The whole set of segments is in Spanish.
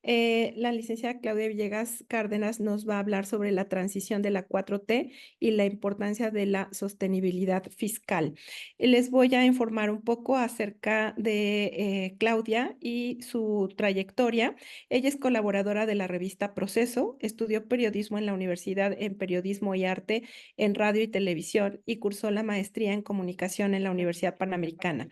La licenciada Claudia Villegas Cárdenas nos va a hablar sobre la transición de la 4T y la importancia de la sostenibilidad fiscal. Les voy a informar un poco acerca de Claudia y su trayectoria. Ella es colaboradora de la revista Proceso, estudió periodismo en la Universidad en Periodismo y Arte en Radio y Televisión y cursó la maestría en Comunicación en la Universidad Panamericana.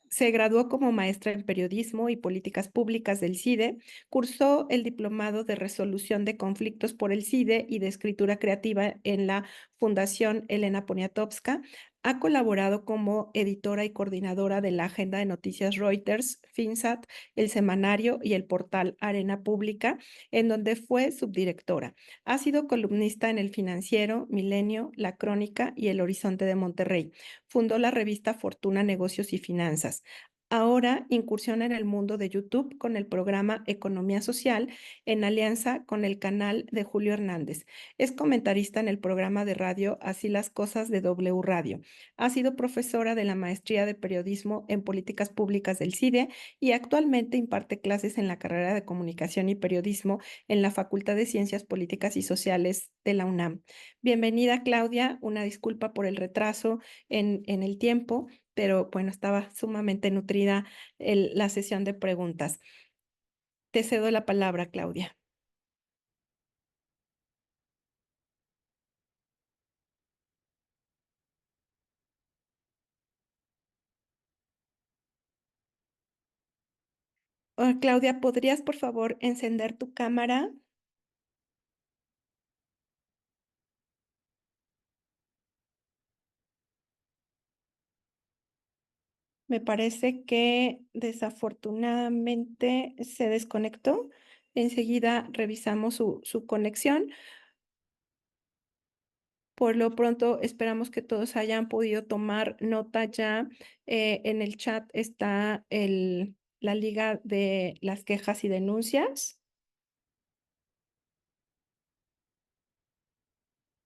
Se graduó como maestra en Periodismo y Políticas Públicas del CIDE. Cursó el diplomado de resolución de conflictos por el CIDE y de escritura creativa en la Fundación Elena Poniatowska. Ha colaborado como editora y coordinadora de la agenda de noticias Reuters, FinSat, el semanario y el portal Arena Pública, en donde fue subdirectora. Ha sido columnista en El Financiero, Milenio, La Crónica y El Horizonte de Monterrey. Fundó la revista Fortuna, Negocios y Finanzas. Ahora incursiona en el mundo de YouTube con el programa Economía Social en alianza con el canal de Julio Hernández. Es comentarista en el programa de radio Así las Cosas de W Radio. Ha sido profesora de la Maestría de Periodismo en Políticas Públicas del CIDE y actualmente imparte clases en la carrera de Comunicación y Periodismo en la Facultad de Ciencias Políticas y Sociales de la UNAM. Bienvenida, Claudia. Una disculpa por el retraso en el tiempo, pero bueno, estaba sumamente nutrida la sesión de preguntas. Te cedo la palabra, Claudia. Claudia, ¿podrías por favor encender tu cámara? Me parece que desafortunadamente se desconectó. Enseguida revisamos su conexión. Por lo pronto, esperamos que todos hayan podido tomar nota ya. En el chat está la liga de las quejas y denuncias.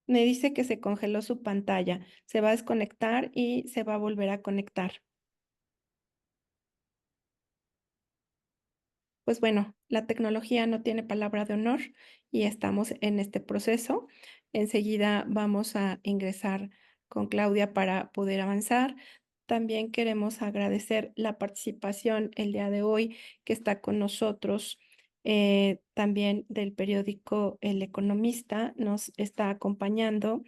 Me dice que se congeló su pantalla. Se va a desconectar y se va a volver a conectar. Pues bueno, la tecnología no tiene palabra de honor y estamos en este proceso. Enseguida vamos a ingresar con Claudia para poder avanzar. También queremos agradecer la participación el día de hoy que está con nosotros. También del periódico El Economista nos está acompañando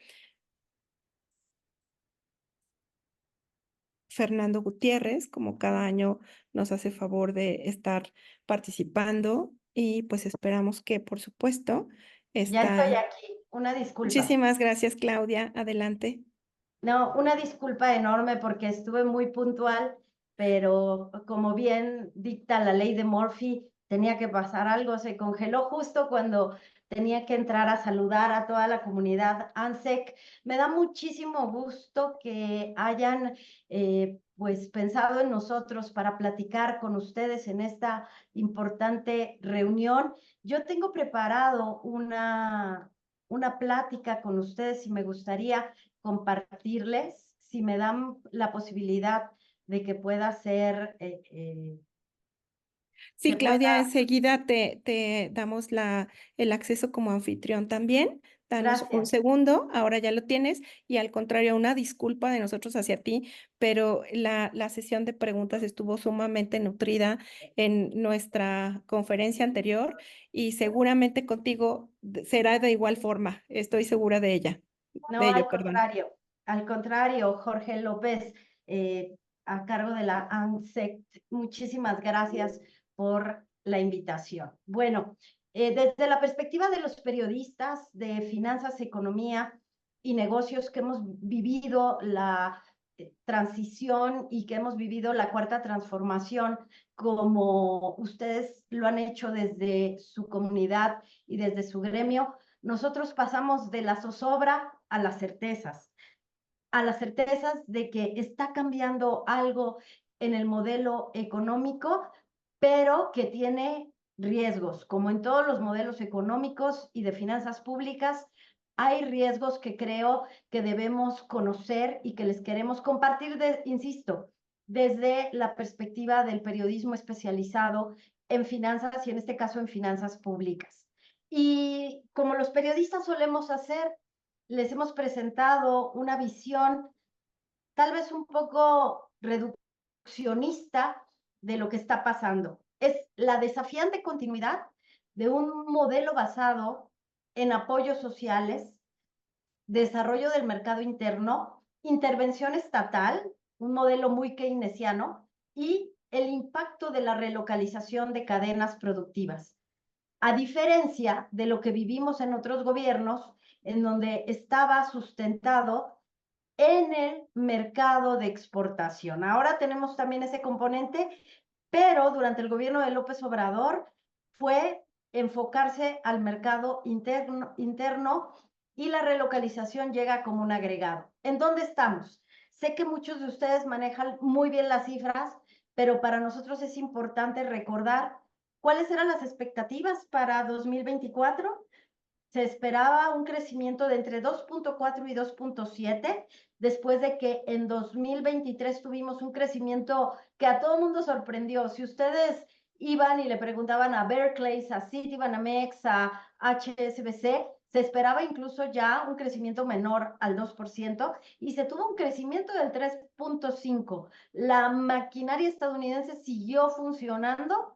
Fernando Gutiérrez, como cada año nos hace favor de estar participando y pues esperamos que, por supuesto, Ya estoy está. aquí. Una disculpa. Muchísimas gracias, Claudia. Adelante. No, una disculpa enorme porque estuve muy puntual, pero como bien dicta la ley de Murphy, tenía que pasar algo. Se congeló justo cuando tenía que entrar a saludar a toda la comunidad ANSEC. Me da muchísimo gusto que hayan pues pensado en nosotros para platicar con ustedes en esta importante reunión. Yo tengo preparado una plática con ustedes y me gustaría compartirles, si me dan la posibilidad de que pueda ser, Sí, que Claudia, pueda, enseguida te damos el acceso como anfitrión también. Danos un gracias. segundo, ahora ya lo tienes y al contrario, una disculpa de nosotros hacia ti, pero la sesión de preguntas estuvo sumamente nutrida en nuestra conferencia anterior y seguramente contigo será de igual forma, estoy segura de ella, No, de ello, perdón. al contrario, Jorge López, eh, a cargo de la ANSEC, muchísimas gracias por la invitación. Bueno, desde la perspectiva de los periodistas de finanzas, economía y negocios que hemos vivido la transición y que hemos vivido la cuarta transformación, como ustedes lo han hecho desde su comunidad y desde su gremio, nosotros pasamos de la zozobra a las certezas de que está cambiando algo en el modelo económico, pero que tiene riesgos. Como en todos los modelos económicos y de finanzas públicas, hay riesgos que creo que debemos conocer y que les queremos compartir, insisto, desde la perspectiva del periodismo especializado en finanzas y en este caso en finanzas públicas. Y como los periodistas solemos hacer, les hemos presentado una visión tal vez un poco reduccionista de lo que está pasando. Es la desafiante continuidad de un modelo basado en apoyos sociales, desarrollo del mercado interno, intervención estatal, un modelo muy keynesiano, y el impacto de la relocalización de cadenas productivas. A diferencia de lo que vivimos en otros gobiernos, en donde estaba sustentado en el mercado de exportación. Ahora tenemos también ese componente, pero durante el gobierno de López Obrador fue enfocarse al mercado interno y la relocalización llega como un agregado. ¿En dónde estamos? Sé que muchos de ustedes manejan muy bien las cifras, pero para nosotros es importante recordar cuáles eran las expectativas para 2024. Se esperaba un crecimiento de entre 2.4 y 2.7, después de que en 2023 tuvimos un crecimiento que a todo el mundo sorprendió. Si ustedes iban y le preguntaban a Berkeley, a Citibanamex, a HSBC, se esperaba incluso ya un crecimiento menor al 2% y se tuvo un crecimiento del 3.5%. La maquinaria estadounidense siguió funcionando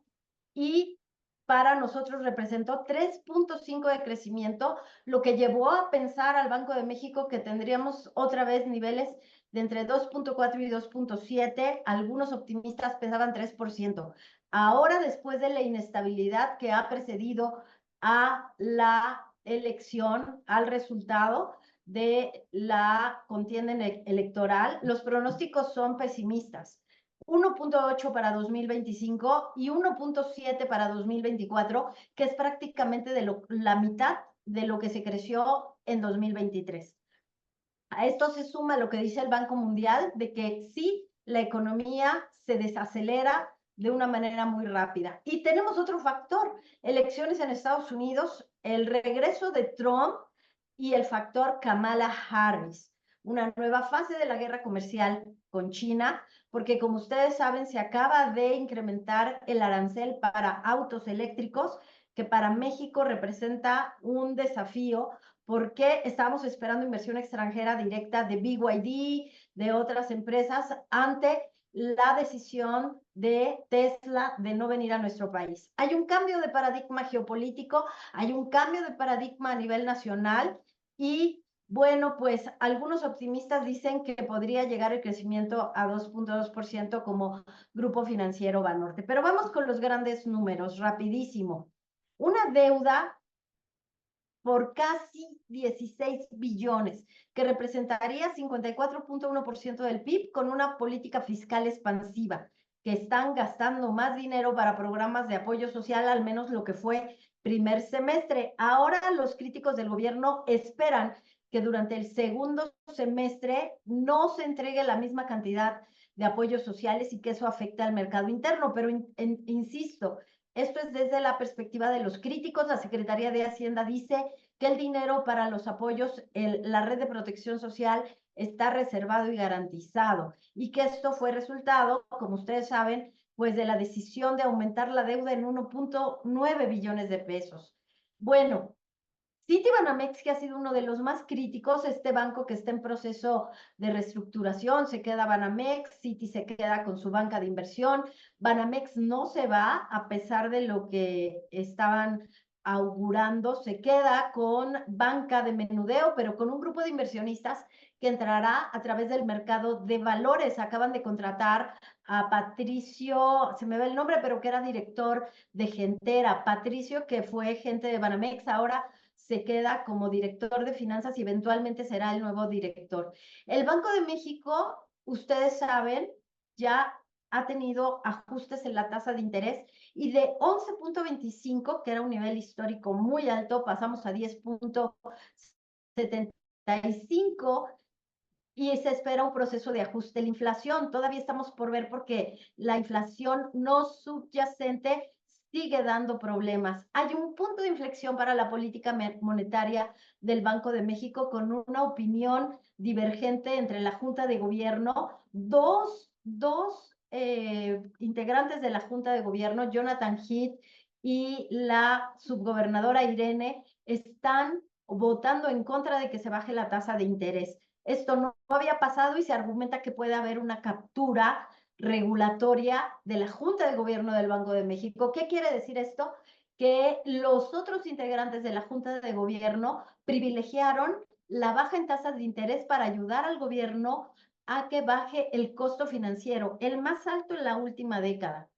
y para nosotros representó 3.5 de crecimiento, lo que llevó a pensar al Banco de México que tendríamos otra vez niveles de entre 2.4 y 2.7. Algunos optimistas pensaban 3%. Ahora, después de la inestabilidad que ha precedido a la elección, al resultado de la contienda electoral, los pronósticos son pesimistas. 1.8 para 2025 y 1.7 para 2024, que es prácticamente la mitad de lo que se creció en 2023. A esto se suma lo que dice el Banco Mundial de que sí, la economía se desacelera de una manera muy rápida. Y tenemos otro factor, elecciones en Estados Unidos, el regreso de Trump y el factor Kamala Harris, una nueva fase de la guerra comercial con China, porque como ustedes saben, se acaba de incrementar el arancel para autos eléctricos, que para México representa un desafío porque estábamos esperando inversión extranjera directa de BYD, de otras empresas, ante la decisión de Tesla de no venir a nuestro país. Hay un cambio de paradigma geopolítico, hay un cambio de paradigma a nivel nacional y bueno, pues algunos optimistas dicen que podría llegar el crecimiento a 2.2% como Grupo Financiero Banorte. Pero vamos con los grandes números, rapidísimo. Una deuda por casi 16 billones, que representaría 54.1% del PIB con una política fiscal expansiva, que están gastando más dinero para programas de apoyo social, al menos lo que fue primer semestre. Ahora los críticos del gobierno esperan que durante el segundo semestre no se entregue la misma cantidad de apoyos sociales y que eso afecte al mercado interno, pero insisto, esto es desde la perspectiva de los críticos. La Secretaría de Hacienda dice que el dinero para los apoyos, la red de protección social está reservado y garantizado y que esto fue resultado, como ustedes saben, pues de la decisión de aumentar la deuda en 1.9 billones de pesos. Bueno, Citibanamex, que ha sido uno de los más críticos, este banco que está en proceso de reestructuración, se queda Banamex, Citi se queda con su banca de inversión, Banamex no se va, a pesar de lo que estaban augurando, se queda con banca de menudeo, pero con un grupo de inversionistas que entrará a través del mercado de valores. Acaban de contratar a Patricio, se me va el nombre, pero que era director de Gentera, Patricio, que fue gente de Banamex, ahora se queda como director de finanzas y eventualmente será el nuevo director. El Banco de México, ustedes saben, ya ha tenido ajustes en la tasa de interés y de 11.25, que era un nivel histórico muy alto, pasamos a 10.75 y se espera un proceso de ajuste. La inflación, todavía estamos por ver porque la inflación no subyacente sigue dando problemas. Hay un punto de inflexión para la política monetaria del Banco de México con una opinión divergente entre la Junta de Gobierno, dos integrantes de la Junta de Gobierno, Jonathan Heath y la subgobernadora Irene, están votando en contra de que se baje la tasa de interés. Esto no había pasado y se argumenta que puede haber una captura regulatoria de la Junta de Gobierno del Banco de México. ¿Qué quiere decir esto? Que los otros integrantes de la Junta de Gobierno privilegiaron la baja en tasas de interés para ayudar al gobierno a que baje el costo financiero, el más alto en la última década.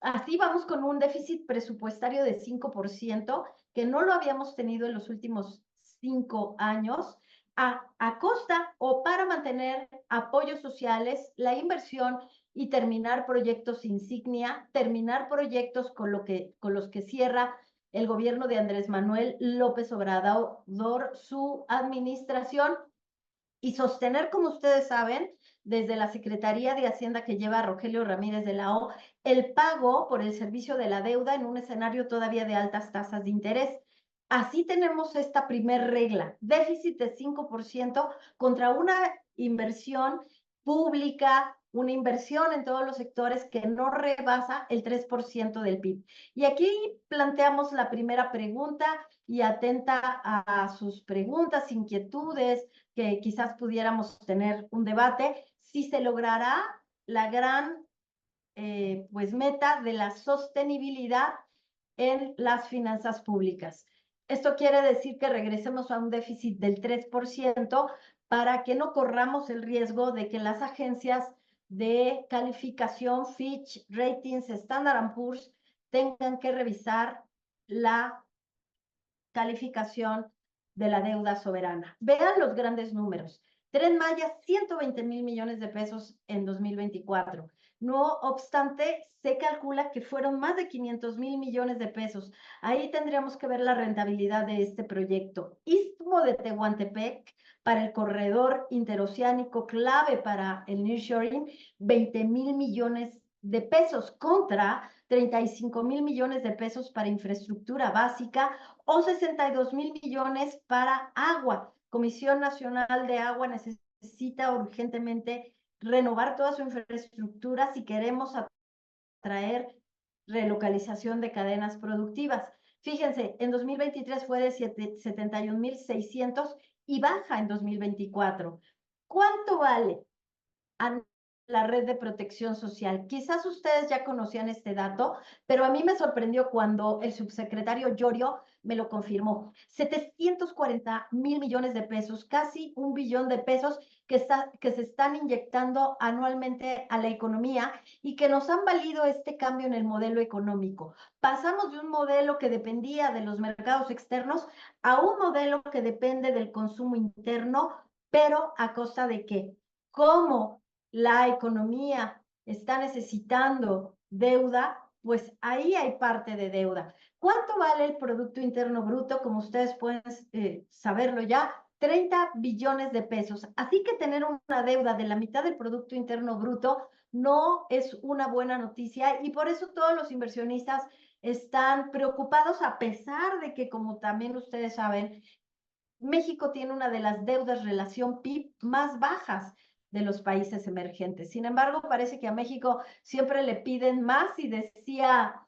Así vamos con un déficit presupuestario de 5%, que no lo habíamos tenido en los últimos 5 años, a costa o para mantener apoyos sociales, la inversión y terminar proyectos insignia, terminar proyectos con los que cierra el gobierno de Andrés Manuel López Obrador, su administración, y sostener, como ustedes saben, desde la Secretaría de Hacienda que lleva Rogelio Ramírez de la O, el pago por el servicio de la deuda en un escenario todavía de altas tasas de interés. Así tenemos esta primer regla, déficit de 5% contra una inversión pública, una inversión en todos los sectores que no rebasa el 3% del PIB. Y aquí planteamos la primera pregunta y atenta a sus preguntas, inquietudes, que quizás pudiéramos tener un debate, si se logrará la gran pues meta de la sostenibilidad en las finanzas públicas. Esto quiere decir que regresemos a un déficit del 3% para que no corramos el riesgo de que las agencias de calificación, Fitch, Ratings, Standard & Poor's, tengan que revisar la calificación de la deuda soberana. Vean los grandes números. Tren Maya, 120,000 millones de pesos en 2024. No obstante, se calcula que fueron más de 500,000 millones de pesos. Ahí tendríamos que ver la rentabilidad de este proyecto. Istmo de Tehuantepec, para el corredor interoceánico clave para el nearshoring, 20,000 millones de pesos contra 35,000 millones de pesos para infraestructura básica o 62,000 millones para agua. Comisión Nacional de Agua necesita urgentemente renovar toda su infraestructura si queremos atraer relocalización de cadenas productivas. Fíjense, en 2023 fue de 71,600 y baja en 2024. ¿Cuánto vale a la red de protección social? Quizás ustedes ya conocían este dato, pero a mí me sorprendió cuando el subsecretario Llorio me lo confirmó. 740,000 millones de pesos, casi 1 billón de pesos que se están inyectando anualmente a la economía y que nos han valido este cambio en el modelo económico. Pasamos de un modelo que dependía de los mercados externos a un modelo que depende del consumo interno, pero ¿a costa de qué? ¿Cómo la economía está necesitando deuda? Pues ahí hay parte de deuda. ¿Cuánto vale el Producto Interno Bruto? Como ustedes pueden saberlo ya, 30 billones de pesos. Así que tener una deuda de la mitad del Producto Interno Bruto no es una buena noticia y por eso todos los inversionistas están preocupados, a pesar de que, como también ustedes saben, México tiene una de las deudas relación PIB más bajas de los países emergentes. Sin embargo, parece que a México siempre le piden más y decía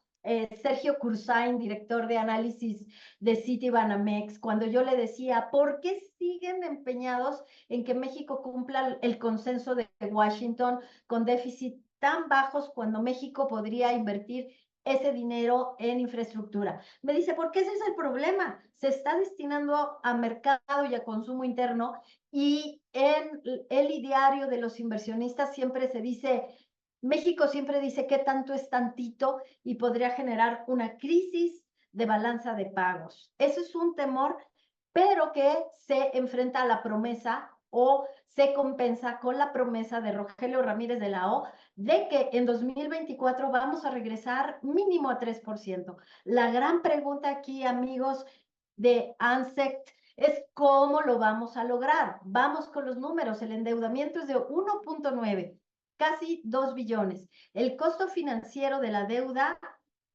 Sergio Cursain, director de análisis de Citibanamex, cuando yo le decía, ¿por qué siguen empeñados en que México cumpla el consenso de Washington con déficit tan bajos cuando México podría invertir ese dinero en infraestructura? Me dice, porque ese es el problema, se está destinando a mercado y a consumo interno y en el ideario de los inversionistas siempre se dice, México siempre dice que tanto es tantito y podría generar una crisis de balanza de pagos. Eso es un temor, pero que se enfrenta a la promesa o se compensa con la promesa de Rogelio Ramírez de la O de que en 2024 vamos a regresar mínimo a 3%. La gran pregunta aquí, amigos de ANSECT, es cómo lo vamos a lograr. Vamos con los números. El endeudamiento es de 1.9, casi 2 billones. El costo financiero de la deuda,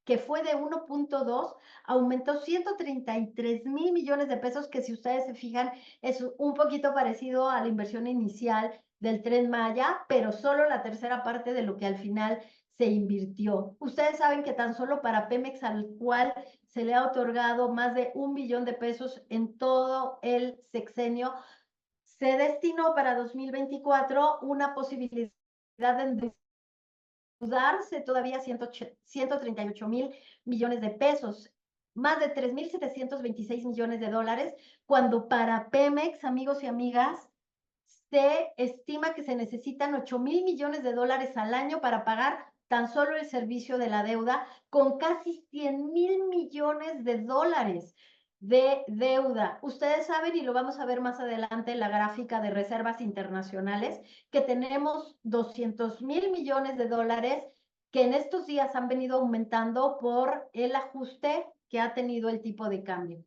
que fue de 1.2, aumentó 133,000 millones de pesos, que si ustedes se fijan es un poquito parecido a la inversión inicial del Tren Maya, pero solo la tercera parte de lo que al final se invirtió. Ustedes saben que tan solo para Pemex, al cual se le ha otorgado más de 1 billón de pesos en todo el sexenio, se destinó para 2024 una posibilidad de endeudarse todavía 138,000 millones de pesos, más de 3,726 millones de dólares, cuando para Pemex, amigos y amigas, se estima que se necesitan 8,000 millones de dólares al año para pagar tan solo el servicio de la deuda, con casi 100,000 millones de dólares de deuda. Ustedes saben, y lo vamos a ver más adelante en la gráfica de reservas internacionales, que tenemos 200,000 millones de dólares que en estos días han venido aumentando por el ajuste que ha tenido el tipo de cambio.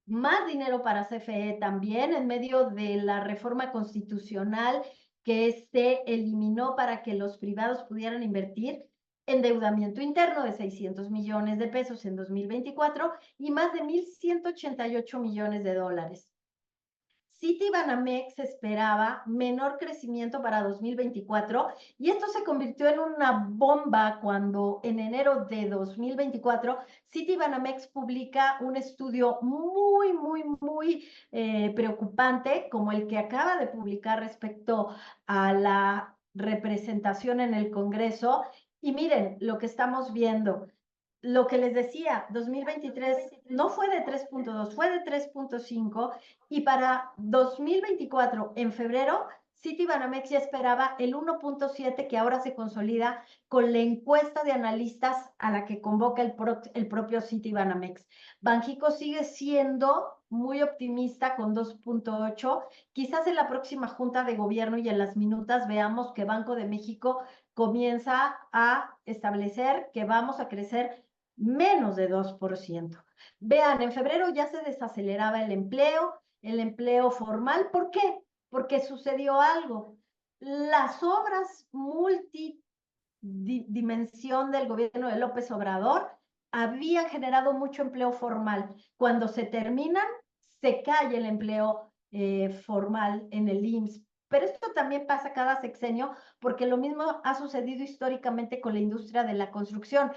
Más dinero para CFE también en medio de la reforma constitucional que se eliminó para que los privados pudieran invertir, endeudamiento interno de 600 millones de pesos en 2024 y más de 1,188 millones de dólares. Citibanamex esperaba menor crecimiento para 2024 y esto se convirtió en una bomba cuando en enero de 2024 Citibanamex publica un estudio muy preocupante, como el que acaba de publicar respecto a la representación en el Congreso. Y miren lo que estamos viendo. Lo que les decía, 2023 no fue de 3.2, fue de 3.5, y para 2024, en febrero, Citibanamex ya esperaba el 1.7, que ahora se consolida con la encuesta de analistas a la que convoca el propio Citibanamex. Banxico sigue siendo muy optimista con 2.8. Quizás en la próxima junta de gobierno y en las minutas veamos que Banco de México comienza a establecer que vamos a crecer menos de 2%. Vean, en febrero ya se desaceleraba el empleo formal. ¿Por qué? Porque sucedió algo. Las obras multidimensión del gobierno de López Obrador habían generado mucho empleo formal. Cuando se terminan, se cae el empleo formal en el IMSS. Pero esto también pasa cada sexenio, porque lo mismo ha sucedido históricamente con la industria de la construcción.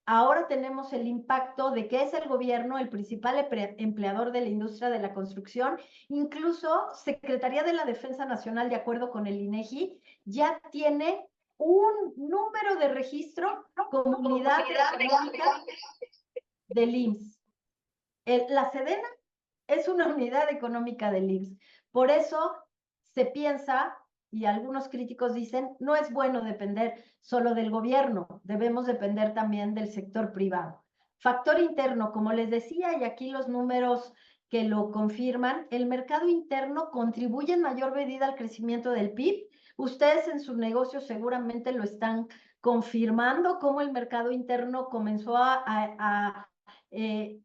Ahora tenemos el impacto de que es el gobierno el principal empleador de la industria de la construcción. Incluso Secretaría de la Defensa Nacional, de acuerdo con el INEGI, ya tiene un número de registro como unidad económica del IMSS. La Sedena es una unidad económica del IMSS. Por eso se piensa, y algunos críticos dicen, no es bueno depender solo del gobierno, debemos depender también del sector privado. Factor interno, como les decía, y aquí los números que lo confirman, el mercado interno contribuye en mayor medida al crecimiento del PIB. Ustedes en sus negocios seguramente lo están confirmando, cómo el mercado interno comenzó a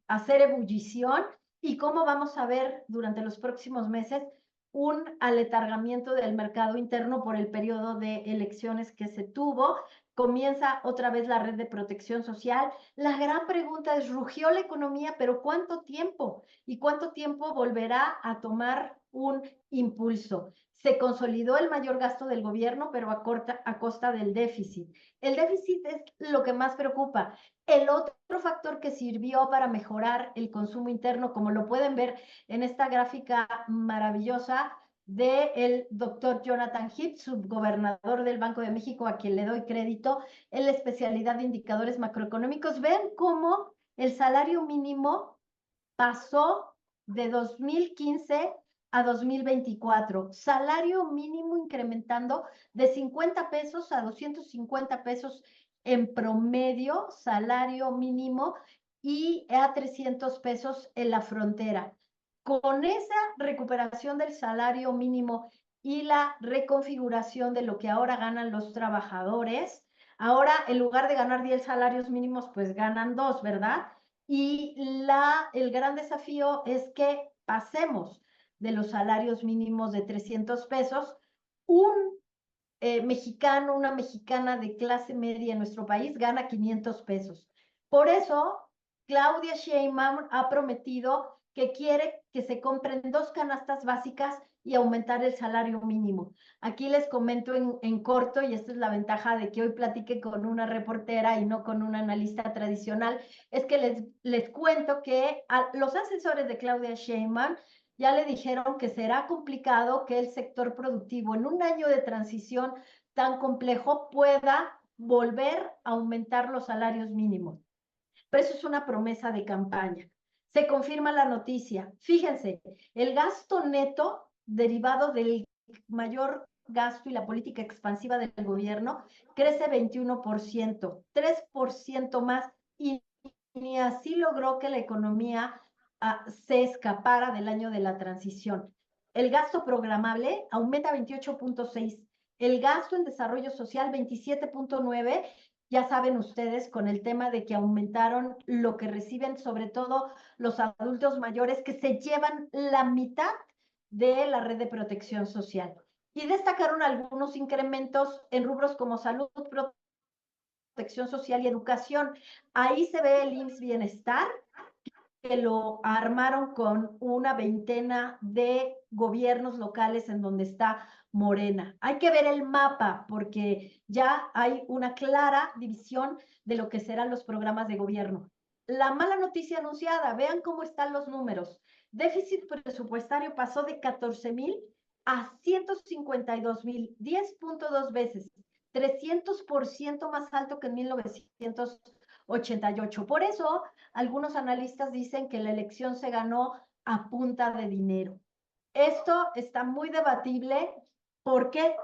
hacer ebullición, y cómo vamos a ver durante los próximos meses un aletargamiento del mercado interno por el periodo de elecciones que se tuvo. Comienza otra vez la red de protección social. La gran pregunta es, rugió la economía, pero ¿cuánto tiempo? ¿Y cuánto tiempo volverá a tomar un impulso? Se consolidó el mayor gasto del gobierno, pero a costa del déficit. El déficit es lo que más preocupa. El otro factor que sirvió para mejorar el consumo interno, como lo pueden ver en esta gráfica maravillosa del doctor Jonathan Heath, subgobernador del Banco de México, a quien le doy crédito en la especialidad de indicadores macroeconómicos. Ven cómo el salario mínimo pasó de 2015 a 2024. Salario mínimo incrementando de 50 pesos a 250 pesos en promedio, salario mínimo, y a 300 pesos en la frontera. Con esa recuperación del salario mínimo y la reconfiguración de lo que ahora ganan los trabajadores, ahora en lugar de ganar 10 salarios mínimos, pues ganan 2, ¿verdad? Y el gran desafío es que pasemos de los salarios mínimos de 300 pesos. Un mexicano, una mexicana de clase media en nuestro país gana 500 pesos. Por eso, Claudia Sheinbaum ha prometido que quiere que se compren 2 canastas básicas y aumentar el salario mínimo. Aquí les comento en corto, y esta es la ventaja de que hoy platique con una reportera y no con una analista tradicional, es que les cuento que a los asesores de Claudia Sheinbaum ya le dijeron que será complicado que el sector productivo en un año de transición tan complejo pueda volver a aumentar los salarios mínimos. Pero eso es una promesa de campaña. Se confirma la noticia. Fíjense, el gasto neto derivado del mayor gasto y la política expansiva del gobierno crece 21%, 3% más, y ni así logró que la economía se escapara del año de la transición. El gasto programable aumenta 28.6, el gasto en desarrollo social 27.9. Ya saben ustedes con el tema de que aumentaron lo que reciben, sobre todo los adultos mayores, que se llevan la mitad de la red de protección social. Y destacaron algunos incrementos en rubros como salud, protección social y educación. Ahí se ve el IMSS Bienestar, que lo armaron con una veintena de gobiernos locales en donde está Morena. Hay que ver el mapa porque ya hay una clara división de lo que serán los programas de gobierno. La mala noticia anunciada, vean cómo están los números. Déficit presupuestario pasó de 14,000 a 152,000, 10.2 veces, 300% más alto que en 1988. Por eso, algunos analistas dicen que la elección se ganó a punta de dinero. Esto está muy debatible. ¿Por qué?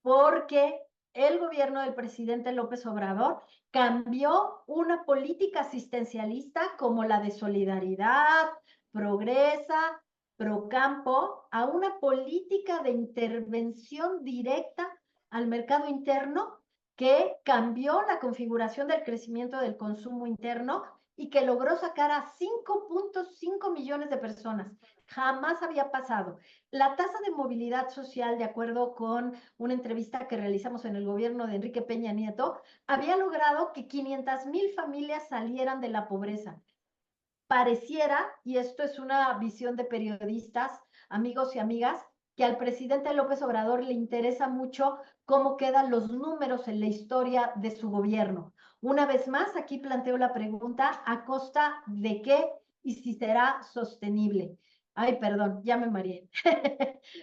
Porque el gobierno del presidente López Obrador cambió una política asistencialista como la de Solidaridad, Progresa, Procampo, a una política de intervención directa al mercado interno que cambió la configuración del crecimiento del consumo interno y que logró sacar a 5.5 millones de personas. Jamás había pasado. La tasa de movilidad social, de acuerdo con una entrevista que realizamos en el gobierno de Enrique Peña Nieto, había logrado que 500,000 familias salieran de la pobreza. Pareciera, y esto es una visión de periodistas, amigos y amigas, que al presidente López Obrador le interesa mucho cómo quedan los números en la historia de su gobierno. Una vez más, aquí planteo la pregunta, ¿a costa de qué y si será sostenible? Ay, perdón, ya me mareé.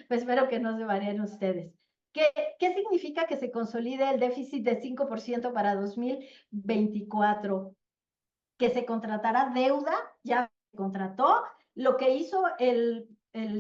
Pues espero que no se mareen ustedes. ¿Qué significa que se consolide el déficit de 5% para 2024? Que se contratará deuda, ya se contrató. Lo que hizo el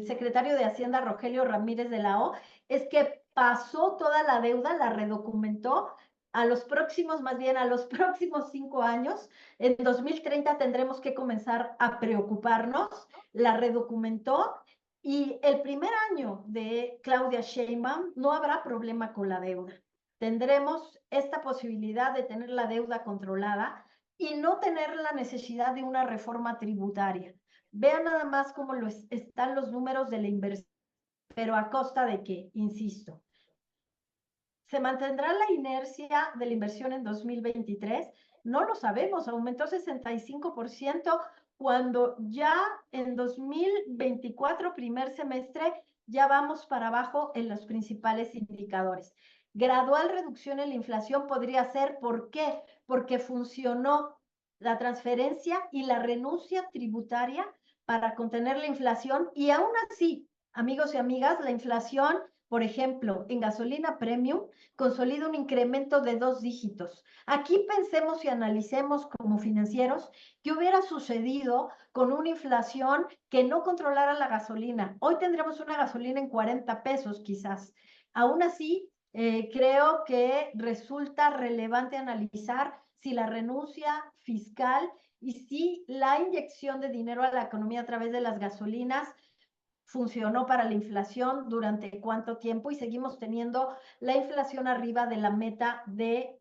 secretario de Hacienda, Rogelio Ramírez de la O, es que pasó toda la deuda, la redocumentó a los próximos, más bien a los próximos 5 años. En 2030 tendremos que comenzar a preocuparnos, la redocumentó, y el primer año de Claudia Sheinbaum no habrá problema con la deuda. Tendremos esta posibilidad de tener la deuda controlada y no tener la necesidad de una reforma tributaria. Vean nada más cómo están los números de la inversión, pero a costa de qué, insisto. ¿Se mantendrá la inercia de la inversión en 2023? No lo sabemos, aumentó 65% cuando ya en 2024, primer semestre, ya vamos para abajo en los principales indicadores. Gradual reducción en la inflación podría ser, ¿por qué? Porque funcionó la transferencia y la renuncia tributaria para contener la inflación, y aún así, amigos y amigas, la inflación, por ejemplo, en gasolina premium, consolida un incremento de 2 dígitos. Aquí pensemos y analicemos como financieros qué hubiera sucedido con una inflación que no controlara la gasolina. Hoy tendremos una gasolina en 40 pesos quizás. Aún así, creo que resulta relevante analizar si la renuncia fiscal y si la inyección de dinero a la economía a través de las gasolinas funcionó para la inflación, durante cuánto tiempo, y seguimos teniendo la inflación arriba de la meta de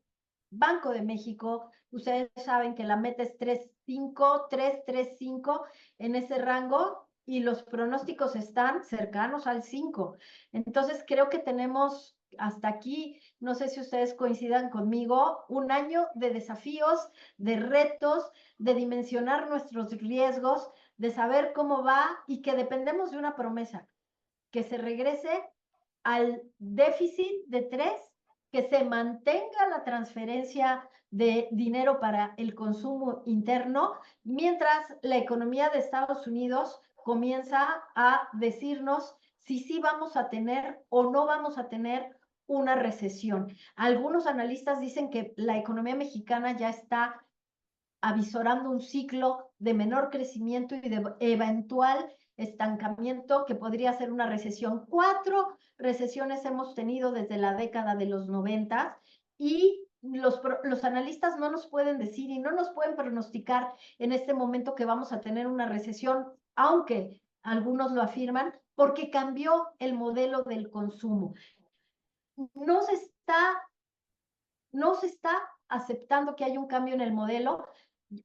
Banco de México. Ustedes saben que la meta es 3.5, 3.35 en ese rango, y los pronósticos están cercanos al 5. Entonces creo que tenemos hasta aquí no sé si ustedes coincidan conmigo, un año de desafíos, de retos, de dimensionar nuestros riesgos, de saber cómo va y que dependemos de una promesa, que se regrese al déficit de 3, que se mantenga la transferencia de dinero para el consumo interno, mientras la economía de Estados Unidos comienza a decirnos si sí vamos a tener o no vamos a tener una recesión. Algunos analistas dicen que la economía mexicana ya está avisorando un ciclo de menor crecimiento y de eventual estancamiento que podría ser una recesión. 4 recesiones hemos tenido desde la década de los 90 y los analistas no nos pueden decir y no nos pueden pronosticar en este momento que vamos a tener una recesión, aunque algunos lo afirman, porque cambió el modelo del consumo. No se está, no se está aceptando que hay un cambio en el modelo.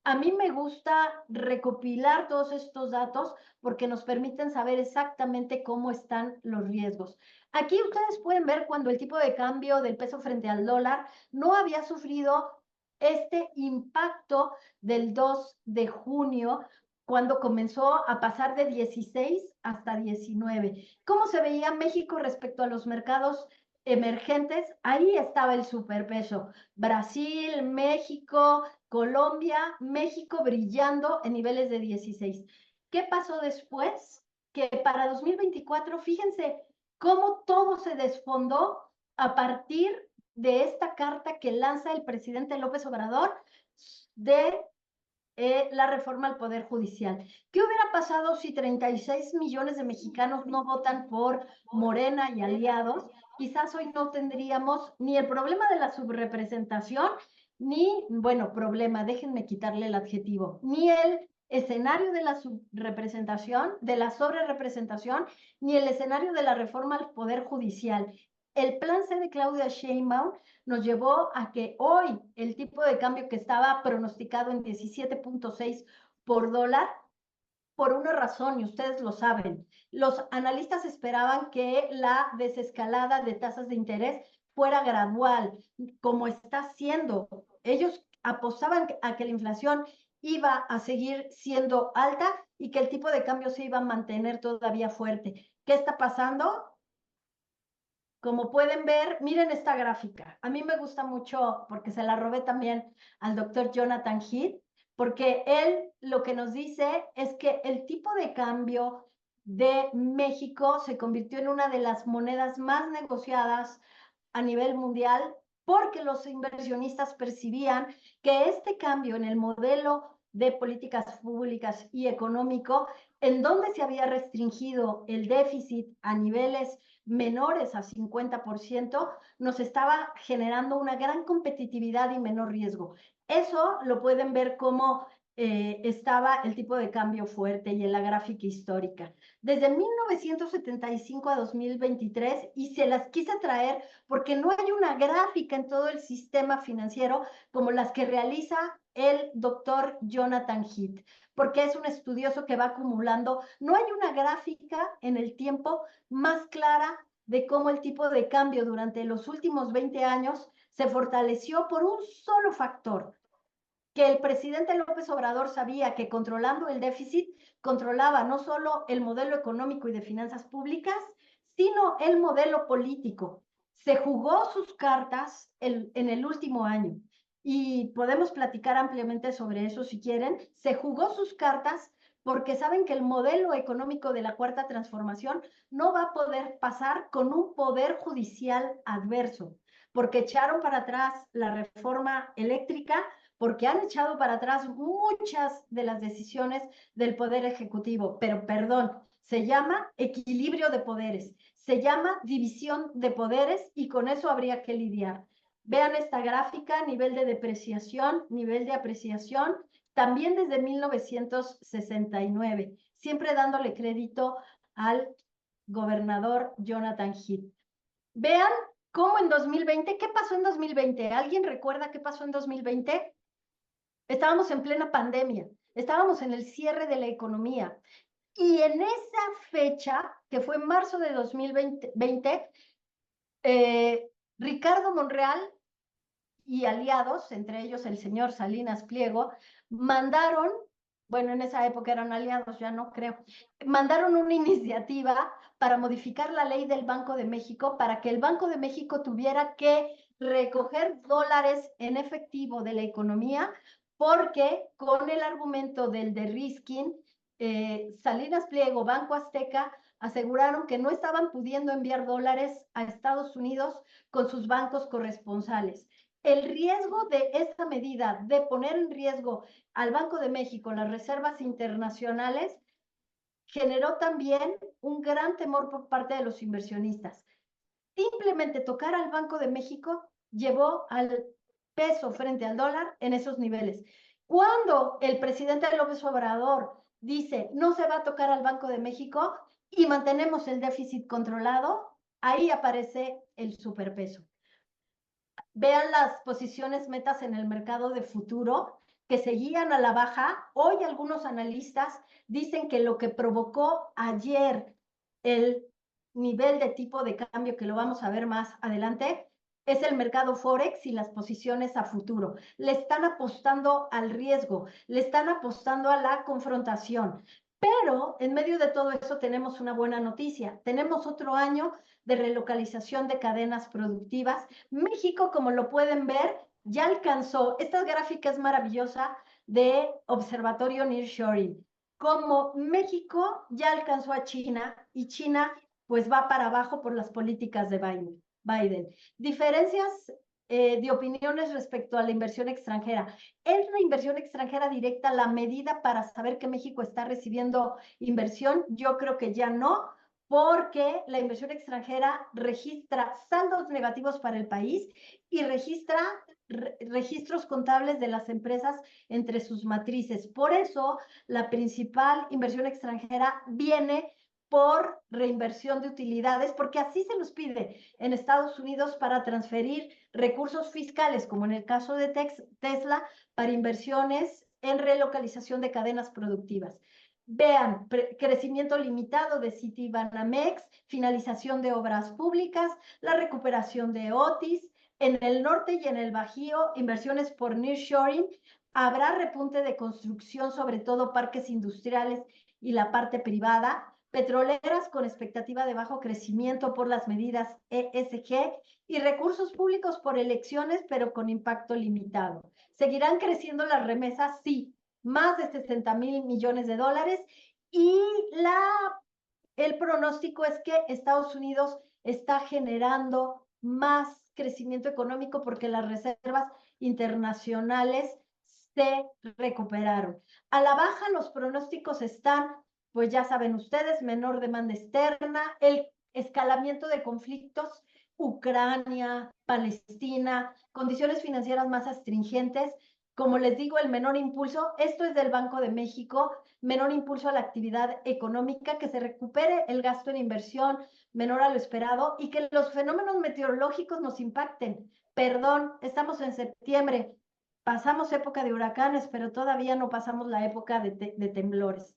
A mí me gusta recopilar todos estos datos porque nos permiten saber exactamente cómo están los riesgos. Aquí ustedes pueden ver cuando el tipo de cambio del peso frente al dólar no había sufrido este impacto del 2 de junio, cuando comenzó a pasar de 16 hasta 19. ¿Cómo se veía México respecto a los mercados emergentes? Ahí estaba el superpeso. Brasil, México, Colombia, México brillando en niveles de 16. ¿Qué pasó después? Que para 2024, fíjense cómo todo se desfondó a partir de esta carta que lanza el presidente López Obrador de la reforma al Poder Judicial. ¿Qué hubiera pasado si 36 millones de mexicanos no votan por Morena y aliados? Quizás hoy no tendríamos ni el problema de la subrepresentación, ni, bueno, problema, déjenme quitarle el adjetivo, ni el escenario de la subrepresentación, de la sobrerepresentación, ni el escenario de la reforma al Poder Judicial. El plan C de Claudia Sheinbaum nos llevó a que hoy el tipo de cambio que estaba pronosticado en 17.6 por dólar, por una razón, y ustedes lo saben, los analistas esperaban que la desescalada de tasas de interés fuera gradual, como está siendo. Ellos apostaban a que la inflación iba a seguir siendo alta y que el tipo de cambio se iba a mantener todavía fuerte. ¿Qué está pasando? Como pueden ver, miren esta gráfica. A mí me gusta mucho porque se la robé también al doctor Jonathan Heath, porque él lo que nos dice es que el tipo de cambio de México se convirtió en una de las monedas más negociadas a nivel mundial porque los inversionistas percibían que este cambio en el modelo de políticas públicas y económico, en donde se había restringido el déficit a niveles menores a 50%, nos estaba generando una gran competitividad y menor riesgo. Eso lo pueden ver como estaba el tipo de cambio fuerte y en la gráfica histórica. Desde 1975 a 2023, y se las quise traer porque no hay una gráfica en todo el sistema financiero como las que realiza el doctor Jonathan Heath, porque es un estudioso que va acumulando. No hay una gráfica en el tiempo más clara de cómo el tipo de cambio durante los últimos 20 años se fortaleció por un solo factor, que el presidente López Obrador sabía que controlando el déficit controlaba no solo el modelo económico y de finanzas públicas, sino el modelo político. Se jugó sus cartas en el último año y podemos platicar ampliamente sobre eso si quieren. Se jugó sus cartas porque saben que el modelo económico de la Cuarta Transformación no va a poder pasar con un poder judicial adverso, porque echaron para atrás la reforma eléctrica, porque han echado para atrás muchas de las decisiones del Poder Ejecutivo, pero perdón, se llama equilibrio de poderes, se llama división de poderes y con eso habría que lidiar. Vean esta gráfica, nivel de depreciación, nivel de apreciación, también desde 1969, siempre dándole crédito al gobernador Jonathan Heath. Vean cómo en 2020, ¿qué pasó en 2020? ¿Alguien recuerda qué pasó en 2020? Estábamos en plena pandemia, estábamos en el cierre de la economía. Y en esa fecha, que fue en marzo de 2020, Ricardo Monreal y aliados, entre ellos el señor Salinas Pliego, mandaron, bueno, en esa época eran aliados, ya no creo, mandaron una iniciativa para modificar la ley del Banco de México para que el Banco de México tuviera que recoger dólares en efectivo de la economía, porque con el argumento del de-risking, Salinas Pliego, Banco Azteca, aseguraron que no estaban pudiendo enviar dólares a Estados Unidos con sus bancos corresponsales. El riesgo de esta medida, de poner en riesgo al Banco de México, las reservas internacionales, generó también un gran temor por parte de los inversionistas. Simplemente tocar al Banco de México llevó al peso frente al dólar en esos niveles. Cuando el presidente López Obrador dice no se va a tocar al Banco de México y mantenemos el déficit controlado, ahí aparece el superpeso. Vean las posiciones metas en el mercado de futuro que seguían a la baja. Hoy algunos analistas dicen que lo que provocó ayer el nivel de tipo de cambio, que lo vamos a ver más adelante, es el mercado Forex y las posiciones a futuro. Le están apostando al riesgo, le están apostando a la confrontación. Pero en medio de todo eso tenemos una buena noticia. Tenemos otro año de relocalización de cadenas productivas. México, como lo pueden ver, ya alcanzó, esta gráfica es maravillosa de Observatorio Nearshoring, como México ya alcanzó a China y China pues va para abajo por las políticas de Biden. Diferencias de opiniones respecto a la inversión extranjera. ¿Es la inversión extranjera directa la medida para saber que México está recibiendo inversión? Yo creo que ya no, porque la inversión extranjera registra saldos negativos para el país y registra registros contables de las empresas entre sus matrices. Por eso, la principal inversión extranjera viene por reinversión de utilidades, porque así se los pide en Estados Unidos para transferir recursos fiscales, como en el caso de Tesla, para inversiones en relocalización de cadenas productivas. Vean, crecimiento limitado de Citibanamex, finalización de obras públicas, la recuperación de Otis, en el norte y en el Bajío, inversiones por nearshoring, habrá repunte de construcción, sobre todo parques industriales y la parte privada, petroleras con expectativa de bajo crecimiento por las medidas ESG y recursos públicos por elecciones, pero con impacto limitado. ¿Seguirán creciendo las remesas? Sí, más de 60,000 millones de dólares y el pronóstico es que Estados Unidos está generando más crecimiento económico porque las reservas internacionales se recuperaron. A la baja los pronósticos están, pues ya saben ustedes, menor demanda externa, el escalamiento de conflictos, Ucrania, Palestina, condiciones financieras más astringentes, como les digo, el menor impulso, esto es del Banco de México, menor impulso a la actividad económica, que se recupere el gasto en inversión menor a lo esperado y que los fenómenos meteorológicos nos impacten. Perdón, estamos en septiembre, pasamos época de huracanes, pero todavía no pasamos la época de temblores.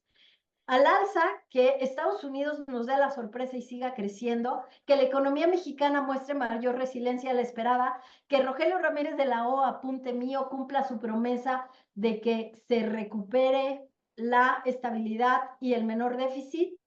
Al alza, que Estados Unidos nos dé la sorpresa y siga creciendo, que la economía mexicana muestre mayor resiliencia a la esperada, que Rogelio Ramírez de la O, apunte mío, cumpla su promesa de que se recupere la estabilidad y el menor déficit,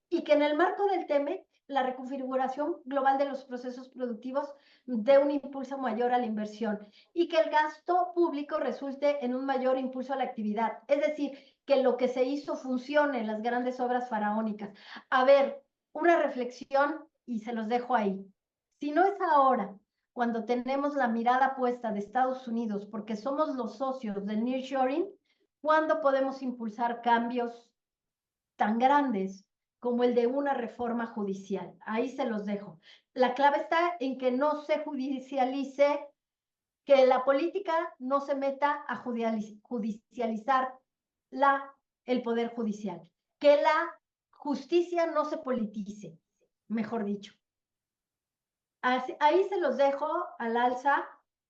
y que en el marco del TEMEC, la reconfiguración global de los procesos productivos dé un impulso mayor a la inversión y que el gasto público resulte en un mayor impulso a la actividad. Es decir, que lo que se hizo funcione en las grandes obras faraónicas. A ver, una reflexión y se los dejo ahí. Si no es ahora, cuando tenemos la mirada puesta de Estados Unidos, porque somos los socios del nearshoring, ¿cuándo podemos impulsar cambios tan grandes como el de una reforma judicial? Ahí se los dejo. La clave está en que no se judicialice, que la política no se meta a judicializar el poder judicial, que la justicia no se politice, mejor dicho. Ahí se los dejo al alza,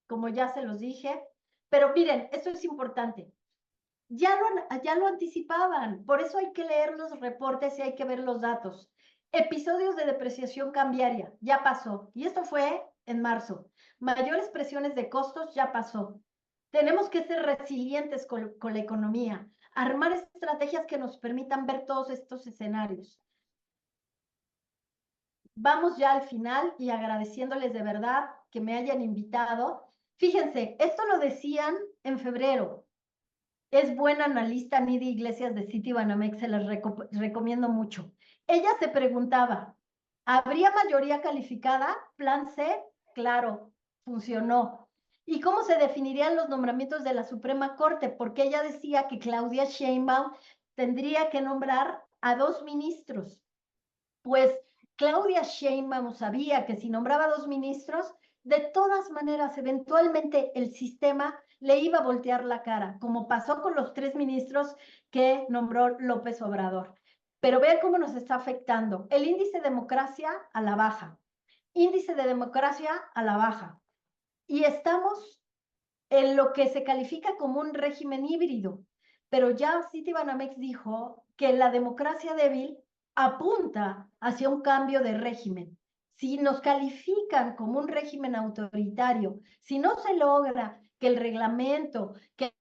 como ya se los dije, pero miren, esto es importante. Ya lo anticipaban, por eso hay que leer los reportes y hay que ver los datos. Episodios de depreciación cambiaria, ya pasó. Y esto fue en marzo. Mayores presiones de costos ya pasó. Tenemos que ser resilientes con la economía, armar estrategias que nos permitan ver todos estos escenarios. Vamos ya al final y agradeciéndoles de verdad que me hayan invitado. Fíjense, esto lo decían en febrero. Es buena analista Nidia Iglesias de Citibanamex, se las recomiendo mucho. Ella se preguntaba, ¿habría mayoría calificada? Plan C, claro, funcionó. ¿Y cómo se definirían los nombramientos de la Suprema Corte? Porque ella decía que Claudia Sheinbaum tendría que nombrar a 2 ministros. Pues Claudia Sheinbaum sabía que si nombraba 2 ministros, de todas maneras, eventualmente el sistema le iba a voltear la cara, como pasó con los 3 ministros que nombró López Obrador. Pero vean cómo nos está afectando. El índice de democracia a la baja. Índice de democracia a la baja. Y estamos en lo que se califica como un régimen híbrido. Pero ya Citibanamex dijo que la democracia débil apunta hacia un cambio de régimen. Si nos califican como un régimen autoritario, si no se logra que el reglamento, que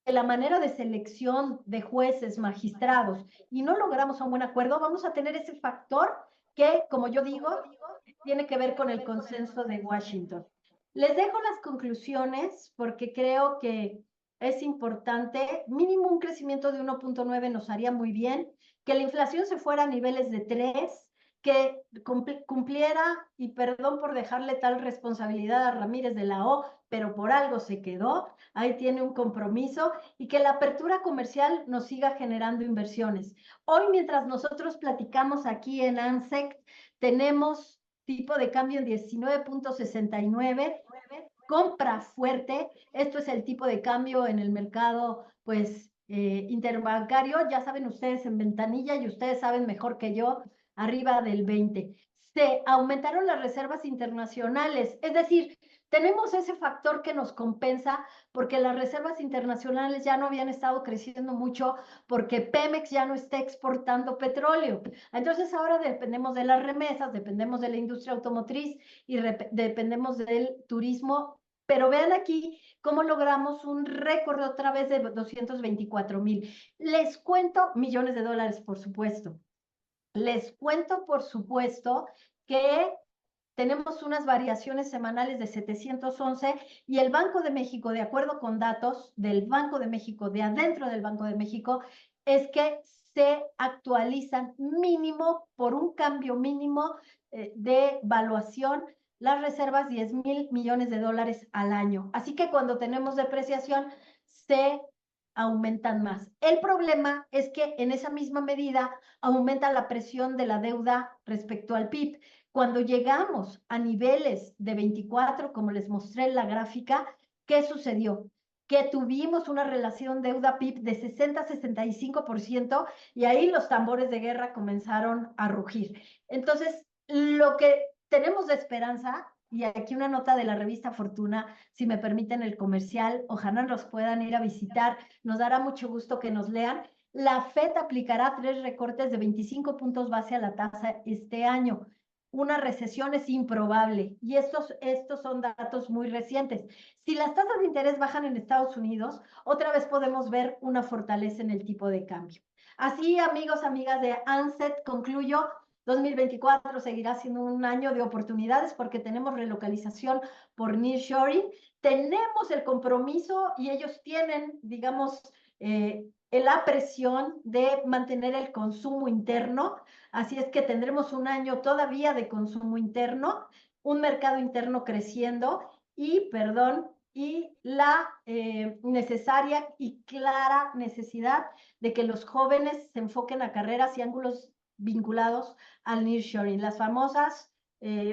la manera de selección de jueces, magistrados, y no logramos un buen acuerdo, vamos a tener ese factor que, como yo digo, tiene que ver con el consenso de Washington. Les dejo las conclusiones porque creo que es importante. Mínimo un crecimiento de 1.9 nos haría muy bien, que la inflación se fuera a niveles de 3, que cumpliera, y perdón por dejarle tal responsabilidad a Ramírez de la O, pero por algo se quedó, ahí tiene un compromiso, y que la apertura comercial nos siga generando inversiones. Hoy, mientras nosotros platicamos aquí en ANSEC, tenemos tipo de cambio en 19.69, compra fuerte, esto es el tipo de cambio en el mercado, pues, interbancario, ya saben ustedes en ventanilla y ustedes saben mejor que yo, arriba del 20. Se aumentaron las reservas internacionales, es decir, tenemos ese factor que nos compensa porque las reservas internacionales ya no habían estado creciendo mucho porque Pemex ya no está exportando petróleo. Entonces ahora dependemos de las remesas, dependemos de la industria automotriz y dependemos del turismo. Pero vean aquí cómo logramos un récord otra vez de 224,000. Les cuento millones de dólares, por supuesto. Les cuento, por supuesto, que tenemos unas variaciones semanales de 711 y el Banco de México, de acuerdo con datos del Banco de México, de adentro del Banco de México, es que se actualizan mínimo por un cambio mínimo de valuación las reservas 10,000 millones de dólares al año. Así que cuando tenemos depreciación se aumentan más. El problema es que en esa misma medida aumenta la presión de la deuda respecto al PIB. Cuando llegamos a niveles de 24, como les mostré en la gráfica, ¿qué sucedió? Que tuvimos una relación deuda-PIB de 60-65% y ahí los tambores de guerra comenzaron a rugir. Entonces, lo que tenemos de esperanza, y aquí una nota de la revista Fortuna, si me permiten el comercial, ojalá nos puedan ir a visitar, nos dará mucho gusto que nos lean. La FED aplicará 3 recortes de 25 puntos base a la tasa este año. Una recesión es improbable y estos son datos muy recientes. Si las tasas de interés bajan en Estados Unidos, otra vez podemos ver una fortaleza en el tipo de cambio. Así, amigos, amigas de ANSET, concluyo. 2024 seguirá siendo un año de oportunidades porque tenemos relocalización por nearshoring, tenemos el compromiso y ellos tienen, digamos, la presión de mantener el consumo interno, así es que tendremos un año todavía de consumo interno, un mercado interno creciendo y, perdón, y la necesaria y clara necesidad de que los jóvenes se enfoquen a carreras y ángulos vinculados al nearshoring, las famosas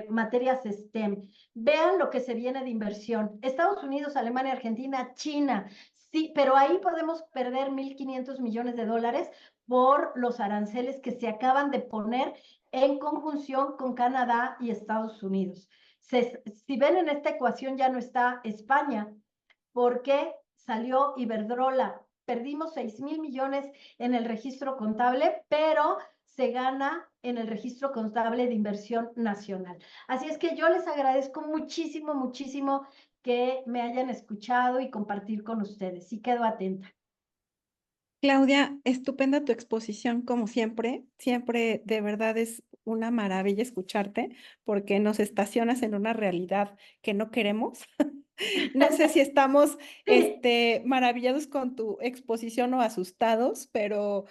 materias STEM. Vean lo que se viene de inversión. Estados Unidos, Alemania, Argentina, China. Sí, pero ahí podemos perder 1.500 millones de dólares por los aranceles que se acaban de poner en conjunción con Canadá y Estados Unidos. Si ven en esta ecuación ya no está España, porque salió Iberdrola. Perdimos 6,000 millones en el registro contable, pero se gana en el registro contable de inversión nacional. Así es que yo les agradezco muchísimo, muchísimo que me hayan escuchado y compartir con ustedes. Y quedo atenta. Claudia, estupenda tu exposición, como siempre. Siempre de verdad es una maravilla escucharte porque nos estacionas en una realidad que no queremos. No sé si estamos Sí, maravillados con tu exposición o asustados, pero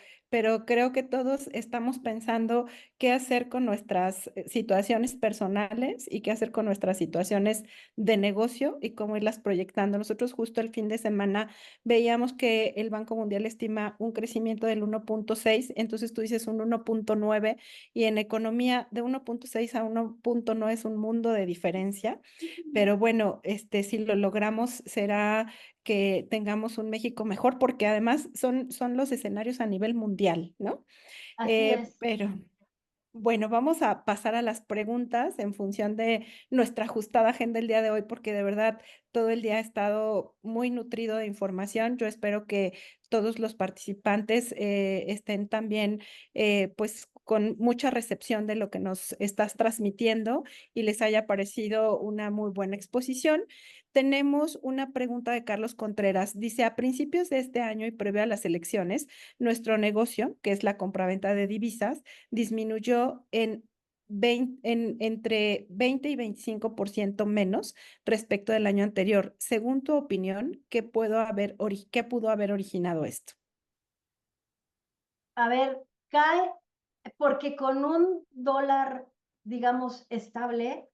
creo que todos estamos pensando qué hacer con nuestras situaciones personales y qué hacer con nuestras situaciones de negocio y cómo irlas proyectando. Nosotros justo el fin de semana veíamos que el Banco Mundial estima un crecimiento del 1.6, entonces tú dices un 1.9 y en economía de 1.6 a 1.9 es un mundo de diferencia. Pero bueno, si lo logramos, será que tengamos un México mejor, porque además son los escenarios a nivel mundial, ¿no? así es. Pero bueno, vamos a pasar a las preguntas en función de nuestra ajustada agenda el día de hoy, porque de verdad todo el día ha estado muy nutrido de información. Yo espero que todos los participantes estén también, pues, con mucha recepción de lo que nos estás transmitiendo y les haya parecido una muy buena exposición. Tenemos una pregunta de Carlos Contreras. Dice, a principios de este año y previo a las elecciones, nuestro negocio, que es la compraventa de divisas, disminuyó entre 20 y 25% menos respecto del año anterior. Según tu opinión, ¿qué pudo haber originado esto? A ver, cae porque con un dólar, digamos, estable,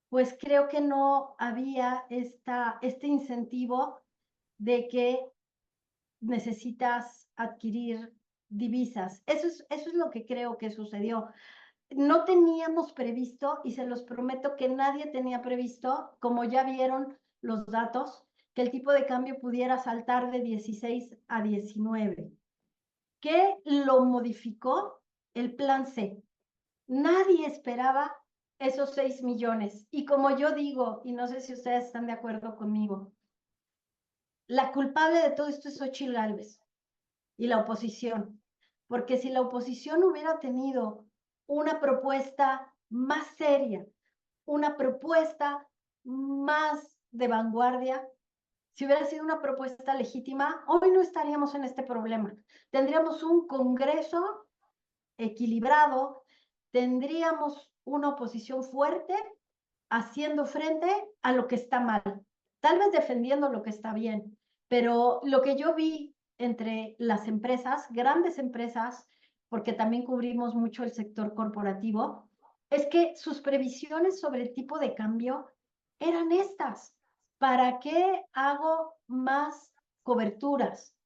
pues creo que no había este incentivo de que necesitas adquirir divisas. Eso es lo que creo que sucedió. No teníamos previsto, y se los prometo que nadie tenía previsto, como ya vieron los datos, que el tipo de cambio pudiera saltar de 16 a 19. ¿Qué lo modificó? El plan C. Nadie esperaba esos 6 millones. Y como yo digo, y no sé si ustedes están de acuerdo conmigo, la culpable de todo esto es Xóchitl Gálvez y la oposición. Porque si la oposición hubiera tenido una propuesta más seria, una propuesta más de vanguardia, si hubiera sido una propuesta legítima, hoy no estaríamos en este problema. Tendríamos un Congreso equilibrado, tendríamos una oposición fuerte haciendo frente a lo que está mal, tal vez defendiendo lo que está bien, pero lo que yo vi entre las empresas, grandes empresas, porque también cubrimos mucho el sector corporativo, es que sus previsiones sobre el tipo de cambio eran estas. ¿Para qué hago más coberturas?